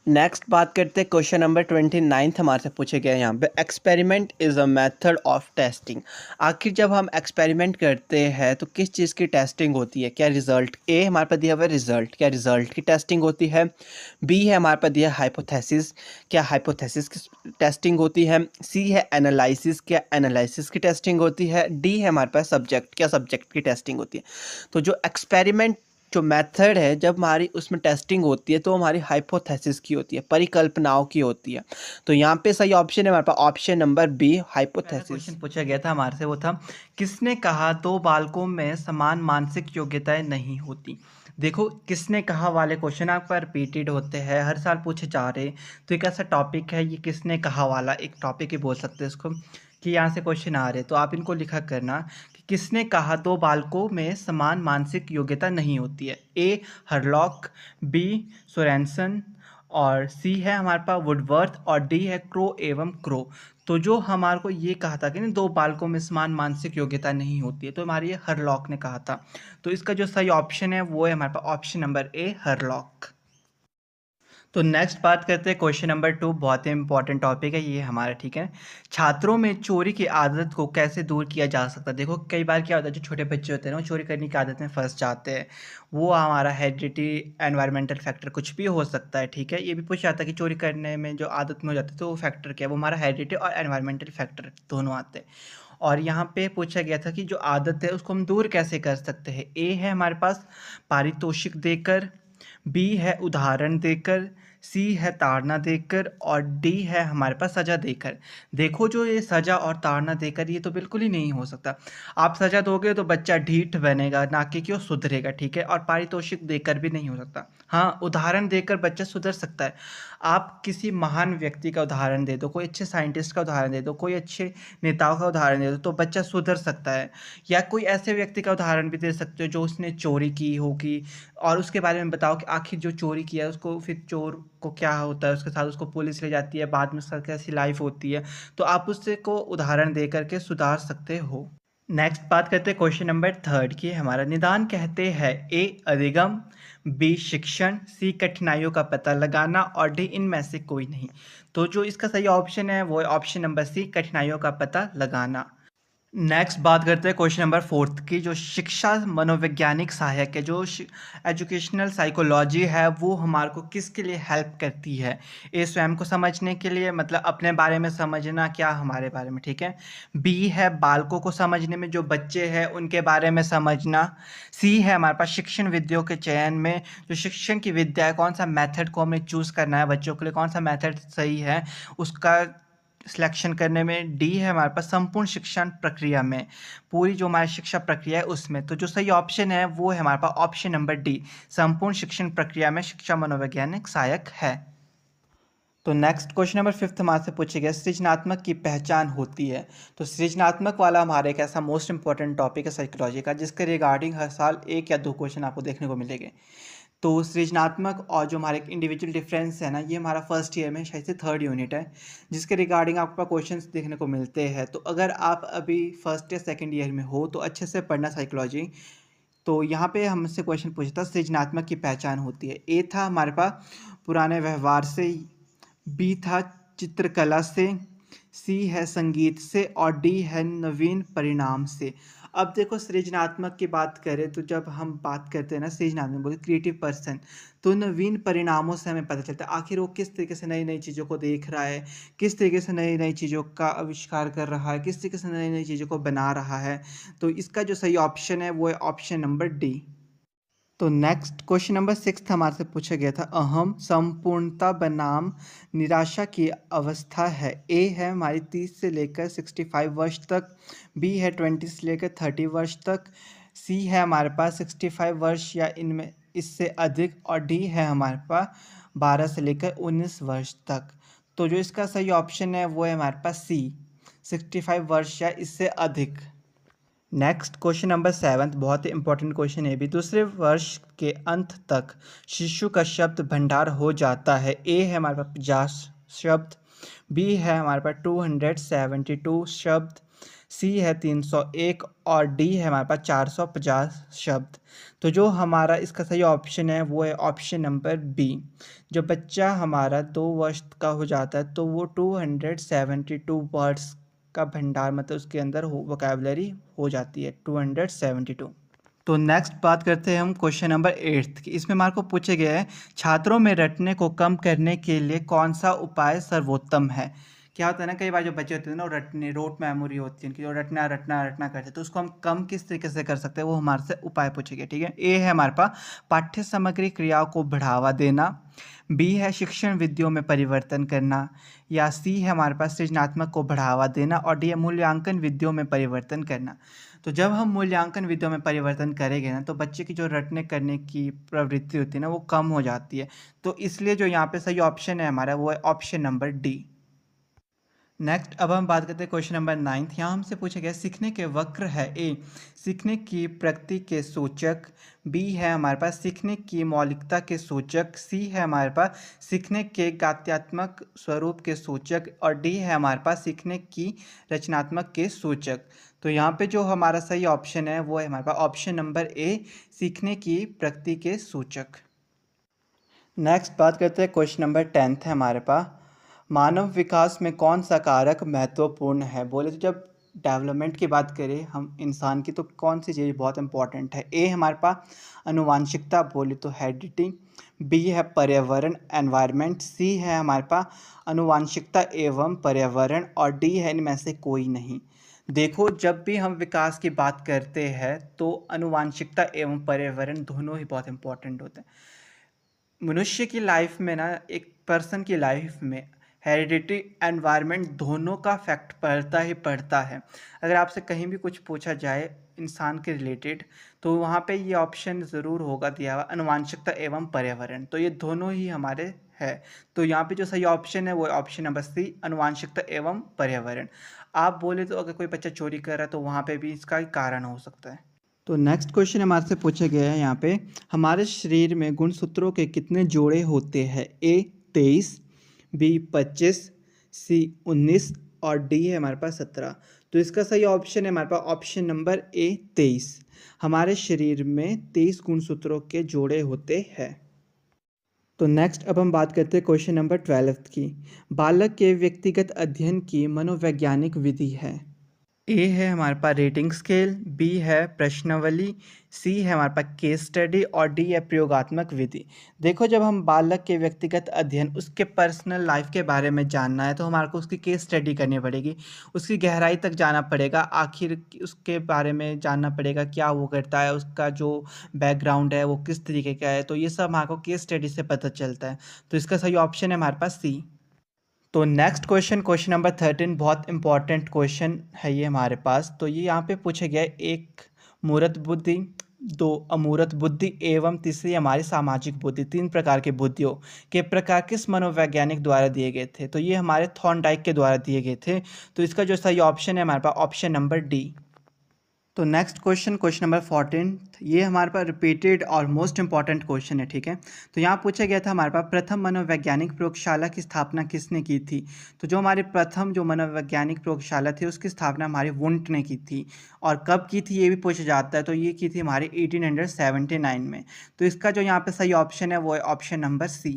Next बात करते हैं क्वेश्चन नंबर 29 हमारे से पूछे गए यहाँ पे, experiment is a method of testing. आखिर जब हम एक्सपेरिमेंट करते हैं तो किस चीज़ की टेस्टिंग होती है। क्या रिजल्ट, ए हमारे पास दिया हुआ है रिजल्ट, क्या रिजल्ट की टेस्टिंग होती है। बी है हमारे पास दिया हाइपोथेसिस, क्या हाइपोथेसिस की टेस्टिंग होती है। सी है एनालिसिस, क्या एनालिसिस की टेस्टिंग होती है। डी है हमारे पास सब्जेक्ट, क्या सब्जेक्ट की टेस्टिंग होती है। तो जो एक्सपेरिमेंट जो मेथड है, जब हमारी उसमें टेस्टिंग होती है तो हमारी हाइपोथेसिस की होती है, परिकल्पनाओं की होती है। तो यहाँ पे सही ऑप्शन है हमारे पास option number B hypothesis. Question पूछा गया था हमारे से, वो था किसने कहा दो बालकों में समान मानसिक योग्यताएं नहीं होती। देखो किसने कहा वाले क्वेश्चन आपका रिपीटेड होते हैं, हर साल पूछे जा रहे। तो एक ऐसा टॉपिक है, ये किसने कहा वाला एक टॉपिक ही बोल सकते हैं इसको, कि यहाँ से क्वेश्चन आ रहे तो आप इनको लिखा करना कि किसने कहा दो बालकों में समान मानसिक योग्यता नहीं होती है। ए हरलॉक, बी सोरेनसन और सी है हमारे पास वुडवर्थ और डी है क्रो एवं क्रो। तो जो हमारे को ये कहा था कि ना दो बालकों में समान मानसिक योग्यता नहीं होती है, तो हमारे ये हरलॉक ने कहा था। तो इसका जो सही ऑप्शन है वो है हमारे पास ऑप्शन नंबर ए हरलॉक। तो नेक्स्ट बात करते हैं क्वेश्चन नंबर 2, बहुत ही इंपॉर्टेंट टॉपिक है ये हमारा, ठीक है। छात्रों में चोरी की आदत को कैसे दूर किया जा सकता है। देखो कई बार क्या होता है, जो छोटे बच्चे होते हैं ना वो चोरी करने की आदत में फंस जाते हैं। वो हमारा हेरिडिटी, एनवायरमेंटल फैक्टर कुछ भी हो सकता है, ठीक है। ये भी पूछा जाता है कि चोरी करने में जो आदत में हो जाती है तो वो फैक्टर क्या है, वो हमारा हेरिडिटी और एनवायरमेंटल फैक्टर दोनों आते हैं। और यहाँ पे पूछा गया था कि जो आदत है उसको हम दूर कैसे कर सकते हैं। ए है हमारे पास पारितोषिक देकर, बी है उदाहरण देकर, सी है ताड़ना देकर और डी है हमारे पास सजा देकर। देखो जो ये सजा और ताड़ना देकर, ये तो बिल्कुल ही नहीं हो सकता। आप सजा दोगे तो बच्चा ढीठ बनेगा, ना कि वो सुधरेगा, ठीक है। और पारितोषिक देकर भी नहीं हो सकता। हाँ, उदाहरण देकर बच्चा सुधर सकता है। आप किसी महान व्यक्ति का उदाहरण दे दो, कोई अच्छे साइंटिस्ट का उदाहरण दे दो, कोई अच्छे नेताओं का उदाहरण दे दो, तो बच्चा सुधर सकता है। या कोई ऐसे व्यक्ति का उदाहरण भी दे सकते हो जो उसने चोरी की होगी और उसके बारे में बताओ कि आखिर जो चोरी किया है उसको, फिर चोर को क्या होता है उसके साथ, उसको पुलिस ले जाती है, बाद में उसका कैसी लाइफ होती है। तो आप उससे को उदाहरण दे करके सुधार सकते हो। नेक्स्ट बात करते हैं क्वेश्चन नंबर 3 की। हमारा निदान कहते हैं ए अधिगम, बी शिक्षण, सी कठिनाइयों का पता लगाना और डी इनमें से कोई नहीं। तो जो इसका सही ऑप्शन है वो है ऑप्शन नंबर सी कठिनाइयों का पता लगाना। नेक्स्ट बात करते हैं क्वेश्चन नंबर 4 की। जो शिक्षा मनोवैज्ञानिक सहायक है, जो एजुकेशनल साइकोलॉजी है, वो हमारे को किसके लिए हेल्प करती है। ए स्वयं को समझने के लिए, मतलब अपने बारे में समझना, क्या हमारे बारे में, ठीक है। बी है बालकों को समझने में, जो बच्चे हैं उनके बारे में समझना। सी है हमारे पास शिक्षण विधियों के चयन में, जो शिक्षण की विद्या है, कौन सा मेथड को हमें चूज़ करना है बच्चों के लिए, कौन सा मेथड सही है उसका सिलेक्शन करने में। डी है हमारे पास संपूर्ण शिक्षण प्रक्रिया में, पूरी जो हमारी शिक्षा प्रक्रिया है उसमें। तो जो सही ऑप्शन है वो है हमारे पास ऑप्शन नंबर डी, संपूर्ण शिक्षण प्रक्रिया में शिक्षा मनोवैज्ञानिक सहायक है। तो नेक्स्ट क्वेश्चन नंबर 5 हमारे से पूछे गया, सृजनात्मक की पहचान होती है। तो सृजनात्मक वाला हमारे एक ऐसा मोस्ट इंपॉर्टेंट टॉपिक है साइकोलॉजी का, जिसके रिगार्डिंग हर साल 1 या 2 क्वेश्चन आपको देखने को मिलेंगे। तो सृजनात्मक और जो हमारे इंडिविजुअल डिफरेंस है ना, ये हमारा फर्स्ट ईयर में शायद से 3rd यूनिट है, जिसके रिगार्डिंग आपको क्वेश्चंस देखने को मिलते हैं। तो अगर आप अभी फर्स्ट या सेकंड ईयर में हो तो अच्छे से पढ़ना साइकोलॉजी। तो यहाँ पे हमसे क्वेश्चन पूछता सृजनात्मक की पहचान होती है। ए था हमारे पास पुराने व्यवहार से, बी था चित्रकला से, सी है संगीत से और डी है नवीन परिणाम से। अब देखो सृजनात्मक की बात करें तो जब हम बात करते हैं ना सृजनात्मक बोले क्रिएटिव पर्सन, तो नवीन परिणामों से हमें पता चलता है आखिर वो किस तरीके से नई नई चीज़ों को देख रहा है, किस तरीके से नई नई चीज़ों का आविष्कार कर रहा है, किस तरीके से नई नई चीज़ों को बना रहा है। तो इसका जो सही ऑप्शन है वो है ऑप्शन नंबर डी। तो नेक्स्ट क्वेश्चन नंबर 6 हमारे से पूछा गया था, अहम संपूर्णता बनाम निराशा की अवस्था है। ए है हमारी 30 से लेकर 65 वर्ष तक, बी है 20 से लेकर 30 वर्ष तक, सी है हमारे पास 65 वर्ष या इनमें इससे अधिक, और डी है हमारे पास 12 से लेकर 19 वर्ष तक। तो जो इसका सही ऑप्शन है वो है हमारे पास सी, 65 वर्ष या इससे अधिक। नेक्स्ट क्वेश्चन नंबर 7 बहुत ही इंपॉर्टेंट क्वेश्चन है भी। दूसरे वर्ष के अंत तक शिशु का शब्द भंडार हो जाता है। ए है हमारे पास 50 शब्द, बी है हमारे पास 272 शब्द, सी है 301 और डी है हमारे पास 450 शब्द। तो जो हमारा इसका सही ऑप्शन है वो है ऑप्शन नंबर बी। जब बच्चा हमारा 2 वर्ष का हो जाता है तो वो 272 वर्ड्स का भंडार मतलब उसके अंदर वोकैबुलरी हो जाती है 272। तो नेक्स्ट बात करते हैं हम क्वेश्चन नंबर 8 की। इसमें हमारे को पूछे गए हैं छात्रों में रटने को कम करने के लिए कौन सा उपाय सर्वोत्तम है। क्या होता है ना, कई बार जो बच्चे होते हैं ना वो रटने रोट मेमोरी होती है उनकी, जो रटना रटना रटना करते हैं, तो उसको हम कम किस तरीके से कर सकते हैं वो हमारे से उपाय पूछे गए। ठीक है, ए है हमारे पास पाठ्य सामग्री क्रियाओं को बढ़ावा देना, बी है शिक्षण विधियों में परिवर्तन करना, या सी है हमारे पास सृजनात्मक को बढ़ावा देना, और डी है मूल्यांकन विधियों में परिवर्तन करना। तो जब हम मूल्यांकन विधियों में परिवर्तन करेंगे ना तो बच्चे की जो रटने करने की प्रवृत्ति होती है ना वो कम हो जाती है। तो इसलिए जो यहाँ पे सही ऑप्शन है हमारा वो है ऑप्शन नंबर डी। नेक्स्ट अब हम बात करते हैं क्वेश्चन नंबर 9। यहाँ हमसे पूछा गया सीखने के वक्र है। ए सीखने की प्रगति के सूचक, बी है हमारे पास सीखने की मौलिकता के सूचक, सी है हमारे पास सीखने के गात्यात्मक स्वरूप के सूचक, और डी है हमारे पास सीखने की रचनात्मक के सूचक। तो यहाँ पे जो हमारा सही ऑप्शन है वो है हमारे पास ऑप्शन नंबर ए, सीखने की प्रगति के सूचक। नेक्स्ट बात करते हैं क्वेश्चन नंबर 10 है हमारे पास, मानव विकास में कौन सा कारक महत्वपूर्ण है। बोले तो जब डेवलपमेंट की बात करें हम इंसान की तो कौन सी चीज़ बहुत इंपॉर्टेंट है। ए हमारे पास अनुवांशिकता बोले तो हेरिडिटी, बी है पर्यावरण एनवायरनमेंट, सी है हमारे पास अनुवांशिकता एवं पर्यावरण, और डी है इनमें से कोई नहीं। देखो जब भी हम विकास की बात करते हैं तो अनुवांशिकता एवं पर्यावरण दोनों ही बहुत इंपॉर्टेंट होते हैं। मनुष्य की लाइफ में ना, एक पर्सन की लाइफ में हेरिडिटी एनवायरनमेंट दोनों का फैक्ट पड़ता ही पड़ता है। अगर आपसे कहीं भी कुछ पूछा जाए इंसान के रिलेटेड तो वहाँ पे ये ऑप्शन ज़रूर होगा दिया हुआ अनुवांशिकता एवं पर्यावरण, तो ये दोनों ही हमारे है। तो यहाँ पे जो सही ऑप्शन है वो ऑप्शन नंबर सी, अनुवांशिकता एवं पर्यावरण। आप बोले तो अगर कोई बच्चा चोरी कर रहा है तो वहाँ पे भी इसका कारण हो सकता है। तो नेक्स्ट क्वेश्चन हमारे से पूछा गया है यहाँ पे, हमारे शरीर में गुणसूत्रों के कितने जोड़े होते हैं। ए 23, बी 25, सी 19 और डी है हमारे पास 17। तो इसका सही ऑप्शन है हमारे पास ऑप्शन नंबर ए 23। हमारे शरीर में 23 गुणसूत्रों के जोड़े होते हैं। तो नेक्स्ट अब हम बात करते हैं क्वेश्चन नंबर 12 की, बालक के व्यक्तिगत अध्ययन की मनोवैज्ञानिक विधि है। ए है हमारे पास रेटिंग स्केल, बी है प्रश्नावली, सी है हमारे पास केस स्टडी और डी है प्रयोगात्मक विधि। देखो जब हम बालक के व्यक्तिगत अध्ययन उसके पर्सनल लाइफ के बारे में जानना है तो हमारे को उसकी केस स्टडी करनी पड़ेगी, उसकी गहराई तक जाना पड़ेगा, आखिर उसके बारे में जानना पड़ेगा क्या वो करता है, उसका जो बैकग्राउंड है वो किस तरीके का है। तो ये सब हमारे को केस स्टडी से पता चलता है। तो इसका सही ऑप्शन है हमारे पास सी। तो नेक्स्ट क्वेश्चन क्वेश्चन नंबर 13 बहुत इंपॉर्टेंट क्वेश्चन है ये हमारे पास। तो ये यहाँ पे पूछा गया है, एक मूर्त बुद्धि, दो अमूर्त बुद्धि एवं तीसरी हमारी सामाजिक बुद्धि, 3 प्रकार के बुद्धियों के प्रकार किस मनोवैज्ञानिक द्वारा दिए गए थे। तो ये हमारे थॉर्नडाइक के द्वारा दिए गए थे। तो इसका जो सही ऑप्शन है हमारे पास ऑप्शन नंबर डी। तो नेक्स्ट क्वेश्चन क्वेश्चन नंबर 14, ये हमारे पास रिपीटेड और मोस्ट इंपॉर्टेंट क्वेश्चन है। ठीक है, तो यहाँ पूछा गया था हमारे पास प्रथम मनोवैज्ञानिक प्रयोगशाला की स्थापना किसने की थी। तो जो हमारी प्रथम जो मनोवैज्ञानिक प्रयोगशाला थी उसकी स्थापना हमारी वुंट ने की थी, और कब की थी ये भी पूछा जाता है। तो ये की थी हमारी 1879 में। तो इसका जो यहाँ पे सही ऑप्शन है वो है ऑप्शन नंबर सी।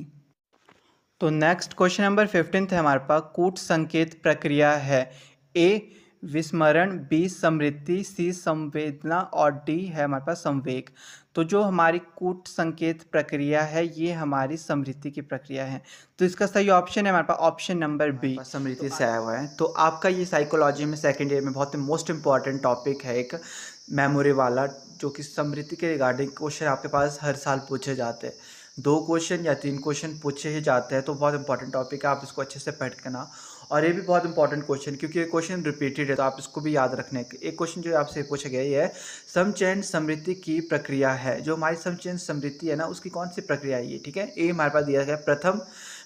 तो नेक्स्ट क्वेश्चन नंबर 15 है हमारे पास, कूट संकेत प्रक्रिया है। ए विस्मरण, बी स्मृति, सी संवेदना और डी है हमारे पास संवेग। तो जो हमारी कूट संकेत प्रक्रिया है ये हमारी स्मृति की प्रक्रिया है। तो इसका सही ऑप्शन है हमारे पास ऑप्शन नंबर बी, स्मृति से आया हुआ है। तो आपका ये साइकोलॉजी में सेकेंड ईयर में बहुत ही मोस्ट इंपॉर्टेंट टॉपिक है एक मेमोरी वाला, जो कि स्मृति के रिगार्डिंग क्वेश्चन आपके पास हर साल पूछे जाते हैं। 2 क्वेश्चन या 3 क्वेश्चन पूछे ही जाते हैं, तो बहुत इंपॉर्टेंट टॉपिक है, आप इसको अच्छे से पढ़ के ना। और ये भी बहुत इंपॉर्टेंट क्वेश्चन, क्योंकि ये क्वेश्चन रिपीटेड है, तो आप इसको भी याद रखने। एक क्वेश्चन जो आपसे पूछा गया ये है समचयन समृद्धि की प्रक्रिया है। जो हमारी समचयन समृद्धि है ना, उसकी कौन सी प्रक्रिया है ये, ठीक है। ए हमारे पास दिया गया प्रथम,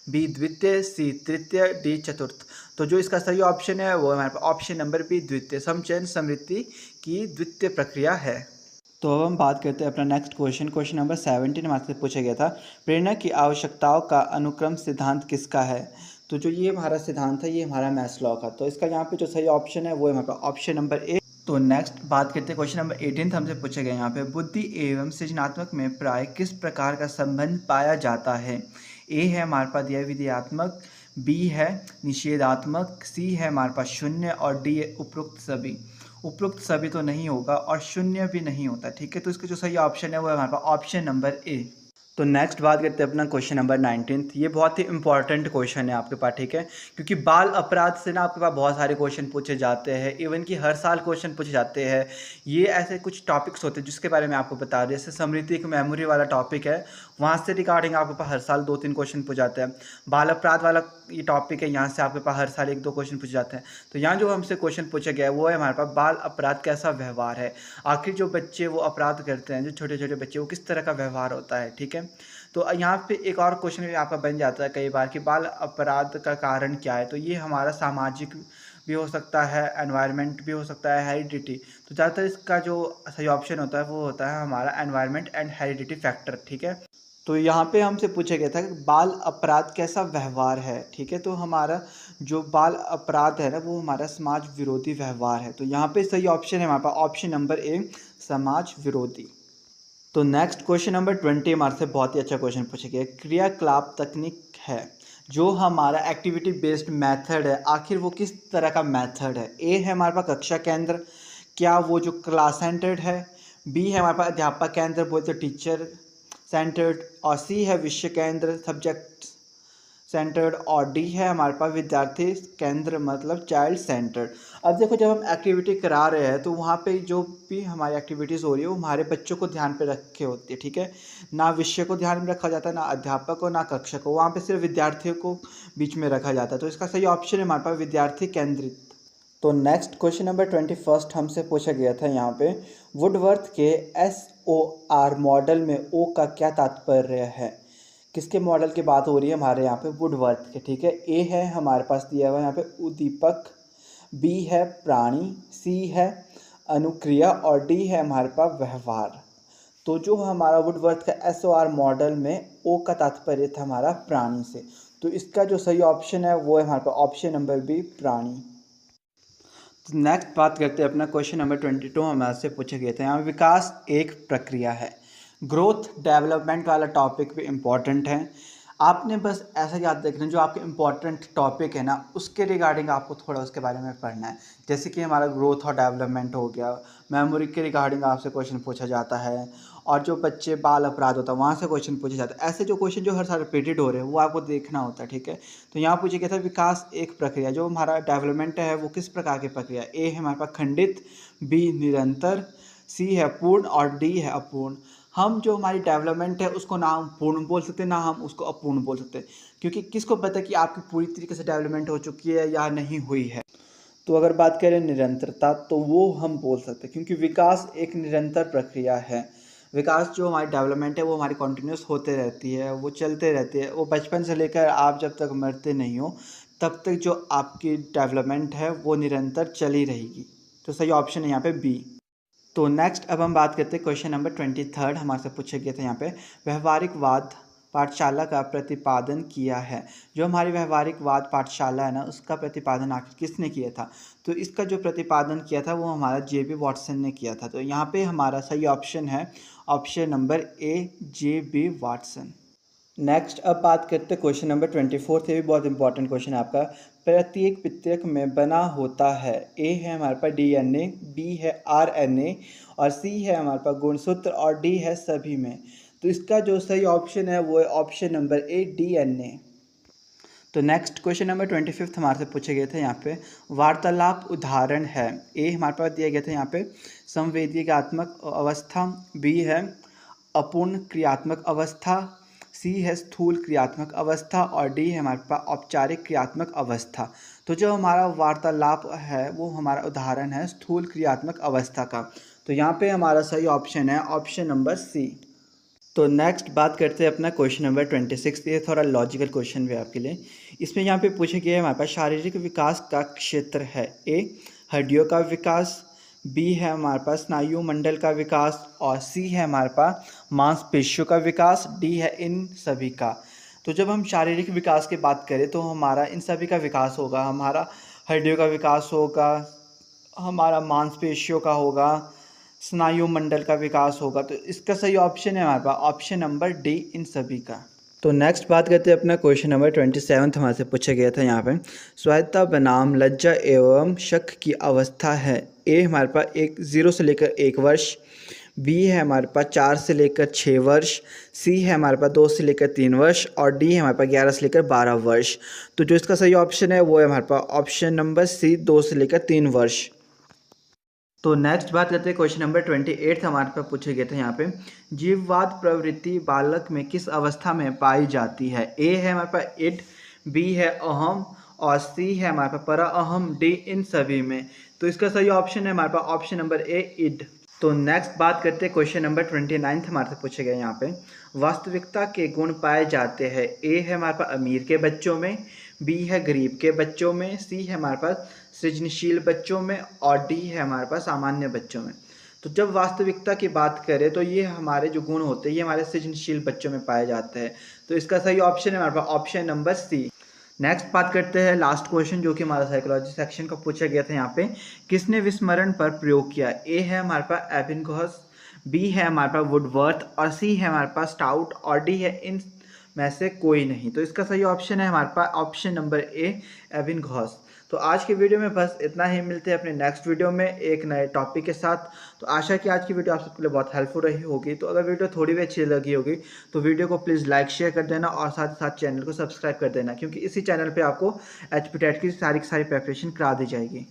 बी द्वितीय, सी तृतीय, डी चतुर्थ। तो जो इसका सही ऑप्शन है वो हमारे पास ऑप्शन नंबर बी द्वितीय, समचयन समृद्धि की द्वितीय प्रक्रिया है। तो अब हम बात करते हैं अपना नेक्स्ट क्वेश्चन नंबर 17 हमारे से पूछा गया था, प्रेरणा की आवश्यकताओं का अनुक्रम सिद्धांत किसका है। तो जो ये हमारा सिद्धांत है ये हमारा मैस्लो का। तो इसका यहाँ पे जो सही ऑप्शन है वो है हमारे पास ऑप्शन नंबर ए। तो नेक्स्ट बात करते हैं क्वेश्चन नंबर 18 हमसे पूछा गया यहाँ पे, बुद्धि एवं सृजनात्मक में प्राय किस प्रकार का संबंध पाया जाता है। ए है हमारे पास दिया विधेयात्मक, बी है निषेधात्मक, सी है हमारे पास शून्य और डी है उपरोक्त सभी। उपरोक्त सभी तो नहीं होगा और शून्य भी नहीं होता, ठीक है। तो इसका जो सही ऑप्शन है वो है हमारे पास ऑप्शन नंबर ए। तो नेक्स्ट बात करते हैं अपना क्वेश्चन नंबर 19। ये बहुत ही इंपॉर्टेंट क्वेश्चन है आपके पास, ठीक है, क्योंकि बाल अपराध से ना आपके पास बहुत सारे क्वेश्चन पूछे जाते हैं, इवन कि हर साल क्वेश्चन पूछे जाते हैं। ये ऐसे कुछ टॉपिक्स होते हैं जिसके बारे में आपको बता दें, जैसे स्मृति एक मेमोरी वाला टॉपिक है, वहाँ से रिगार्डिंग आपके पास हर साल 2-3 क्वेश्चन पूछ जाते हैं। बाल अपराध वाला ये टॉपिक है, यहाँ से आपके पास हर साल 1-2 क्वेश्चन पूछे जाते हैं। तो यहाँ जो हमसे क्वेश्चन पूछा गया है वो है हमारे पास बाल अपराध कैसा व्यवहार है। आखिर जो बच्चे वो अपराध करते हैं, जो छोटे छोटे बच्चे, वो किस तरह का व्यवहार होता है, ठीक है। तो यहाँ पे एक और क्वेश्चन भी आपका बन जाता है कई बार कि बाल अपराध का कारण क्या है। तो ये हमारा सामाजिक भी हो सकता है, एनवायरनमेंट भी हो सकता है, हेरिडिटी। तो ज़्यादातर इसका जो सही ऑप्शन होता है वो होता है हमारा एनवायरनमेंट एंड हेरिडिटी फैक्टर, ठीक है। तो यहाँ पे हमसे पूछा गया था कि बाल अपराध कैसा व्यवहार है, ठीक है। तो हमारा जो बाल अपराध है ना वो हमारा समाज विरोधी व्यवहार है। तो यहाँ पे सही ऑप्शन है हमारे पास ऑप्शन नंबर ए, समाज विरोधी। तो नेक्स्ट क्वेश्चन नंबर 20 हमारे से बहुत ही अच्छा क्वेश्चन पूछा गया, क्रियाकलाप तकनीक है जो हमारा एक्टिविटी बेस्ड मेथड है, आखिर वो किस तरह का मेथड है। ए है हमारे पास कक्षा केंद्र, क्या वो जो क्लास सेंटर्ड है, बी है हमारे पास अध्यापक केंद्र बोलते टीचर सेंटर्ड, और सी है विषय केंद्र सब्जेक्ट सेंटर्ड, और डी है हमारे पास विद्यार्थी केंद्र मतलब चाइल्ड सेंटर्ड। अब देखो जब हम एक्टिविटी करा रहे हैं तो वहाँ पे जो भी हमारी एक्टिविटीज़ हो रही है वो हमारे बच्चों को ध्यान पे रख के होती है, ठीक है। ना विषय को ध्यान में रखा जाता है, ना अध्यापक को, ना कक्षा को, वहाँ पे सिर्फ विद्यार्थियों को बीच में रखा जाता है। तो इसका सही ऑप्शन है हमारे पास विद्यार्थी केंद्रित। तो नेक्स्ट क्वेश्चन नंबर 21 हमसे पूछा गया था यहाँ पे, वुडवर्थ के SOR मॉडल में ओ का क्या तात्पर्य है। किसके मॉडल की बात हो रही है हमारे यहाँ पे, वुडवर्थ के, ठीक है। ए है हमारे पास दिया हुआ यहाँ पे उद्दीपक, बी है प्राणी, सी है अनुक्रिया और डी है हमारे पास व्यवहार। तो जो हमारा वुडवर्थ का SOR मॉडल में ओ का तात्पर्य था हमारा प्राणी से। तो इसका जो सही ऑप्शन है वो है हमारे पास ऑप्शन नंबर बी, प्राणी। तो नेक्स्ट बात करते हैं अपना क्वेश्चन नंबर 22 हमारे से पूछा गया था, यहाँ विकास एक प्रक्रिया है। ग्रोथ डेवलपमेंट वाला टॉपिक भी इम्पॉर्टेंट है। आपने बस ऐसा याद रखना जो आपके इम्पॉर्टेंट टॉपिक है ना उसके रिगार्डिंग आपको थोड़ा उसके बारे में पढ़ना है। जैसे कि हमारा ग्रोथ और डेवलपमेंट हो गया, मेमोरी के रिगार्डिंग आपसे क्वेश्चन पूछा जाता है, और जो बच्चे बाल अपराध होता है वहाँ से क्वेश्चन पूछे जाते हैं। ऐसे जो क्वेश्चन जो हर साल रिपीटेड हो रहे हैं वो आपको देखना होता है, ठीक है। तो यहाँ पूछा गया था विकास एक प्रक्रिया, जो हमारा डेवलपमेंट है वो किस प्रकार की प्रक्रिया। ए है हमारे पास खंडित, बी निरंतर, सी है पूर्ण और डी है अपूर्ण। हम जो हमारी डेवलपमेंट है उसको ना हम पूर्ण बोल सकते हैं ना हम उसको अपूर्ण बोल सकते हैं, क्योंकि किसको पता कि आपकी पूरी तरीके से डेवलपमेंट हो चुकी है या नहीं हुई है। तो अगर बात करें निरंतरता तो वो हम बोल सकते हैं, क्योंकि विकास एक निरंतर प्रक्रिया है। विकास जो हमारी डेवलपमेंट है वो हमारी कंटिन्यूस होते रहती है, वो चलते रहती है, वो बचपन से लेकर आप जब तक मरते नहीं हो तब तक जो आपकी डेवलपमेंट है वो निरंतर चली रहेगी। तो सही ऑप्शन है यहाँ पे बी। तो नेक्स्ट अब हम बात करते हैं क्वेश्चन नंबर 23 हमारे से पूछा गया था यहाँ पे, व्यवहारिकवाद पाठशाला का प्रतिपादन किया है। जो हमारी व्यवहारिकवाद पाठशाला है ना उसका प्रतिपादन आखिर किसने किया था। तो इसका जो प्रतिपादन किया था वो हमारा JB वॉटसन ने किया था। तो यहाँ पे हमारा सही ऑप्शन है ऑप्शन नंबर ए, JB वॉटसन। नेक्स्ट अब बात करते हैं क्वेश्चन नंबर 24, ये भी बहुत इंपॉर्टेंट क्वेश्चन है आपका, प्रत्येक पितरक में बना होता है? ए है हमारे पास डीएनए, बी है आरएनए और सी है हमारे पास गुणसूत्र और डी है सभी में। तो इसका जो सही ऑप्शन है वो है ऑप्शन नंबर ए डीएनए। तो नेक्स्ट क्वेश्चन नंबर 25 हमारे से पूछे गए थे यहाँ पे वार्तालाप उदाहरण है। ए हमारे पास दिया गया था यहाँ पे संवेदीगात्मक अवस्था, बी है अपूर्ण क्रियात्मक अवस्था, सी है स्थूल क्रियात्मक अवस्था और डी है हमारे पास औपचारिक क्रियात्मक अवस्था। तो जो हमारा वार्तालाप है वो हमारा उदाहरण है स्थूल क्रियात्मक अवस्था का। तो यहाँ पे हमारा सही ऑप्शन है ऑप्शन नंबर सी। तो नेक्स्ट बात करते हैं अपना क्वेश्चन नंबर 26। ये थोड़ा लॉजिकल क्वेश्चन भी है आपके लिए। इसमें यहाँ पे पूछे गए हमारे पास शारीरिक विकास का क्षेत्र है। ए हड्डियों का विकास, बी है हमारे पास स्नायु मंडल का विकास और सी है हमारे पास मांसपेशियों का विकास, डी है इन सभी का। तो जब हम शारीरिक विकास की बात करें तो हमारा इन सभी का विकास होगा, हमारा हड्डियों का विकास होगा, हमारा मांसपेशियों का होगा, स्नायु मंडल का विकास होगा। तो इसका सही ऑप्शन है हमारे पास ऑप्शन नंबर डी इन सभी का। तो नेक्स्ट बात करते हैं अपना क्वेश्चन नंबर 27 हमारे से पूछा गया था यहाँ पे स्वायत्ता बनाम लज्जा एवं शक की अवस्था है। ए हमारे पास 0 से लेकर 1 वर्ष, बी है हमारे पास 4 से लेकर 6 वर्ष, सी है हमारे पास 2 से लेकर 3 वर्ष और डी है हमारे पास 11 से लेकर 12 वर्ष। तो जो इसका सही ऑप्शन है वो है हमारे पास ऑप्शन नंबर सी 2 से लेकर 3 वर्ष। तो नेक्स्ट बात करते हैं क्वेश्चन नंबर 28 हमारे पास पूछे गए थे यहाँ पे जीववाद प्रवृत्ति बालक में किस अवस्था में पाई जाती है। ए है हमारे पास इड, बी है अहम और सी है हमारे पास परा अहम, डी इन सभी में। तो इसका सही ऑप्शन है हमारे पास ऑप्शन नंबर ए इड। तो नेक्स्ट बात करते हैं क्वेश्चन नंबर 29 हमारे से पूछे गए यहाँ पे वास्तविकता के गुण पाए जाते हैं। ए है हमारे पास अमीर के बच्चों में, बी है गरीब के बच्चों में, सी है हमारे पास सृजनशील बच्चों में और डी है हमारे पास सामान्य बच्चों में। तो जब वास्तविकता की बात करें तो ये हमारे जो गुण होते हैं ये हमारे सृजनशील बच्चों में पाए जाते हैं। तो इसका सही ऑप्शन है हमारे पास ऑप्शन नंबर सी। नेक्स्ट बात करते हैं लास्ट क्वेश्चन जो कि हमारा साइकोलॉजी सेक्शन का पूछा गया था यहाँ पे किसने विस्मरण पर प्रयोग किया। ए है हमारे पास एबिंगहॉस, बी है हमारे पास वुडवर्थ और सी है हमारे पास स्टाउट और डी है इन में से कोई नहीं। तो इसका सही ऑप्शन है हमारे पास ऑप्शन नंबर ए एबिंगहॉस। तो आज की वीडियो में बस इतना ही, मिलते हैं अपने नेक्स्ट वीडियो में एक नए टॉपिक के साथ। तो आशा है कि आज की वीडियो आप सबके लिए बहुत हेल्पफुल रही होगी। तो अगर वीडियो थोड़ी भी अच्छी लगी होगी तो वीडियो को प्लीज़ लाइक शेयर कर देना और साथ ही साथ चैनल को सब्सक्राइब कर देना, क्योंकि इसी चैनल पे आपको HPTET की सारी प्रिपरेशन करा दी जाएगी।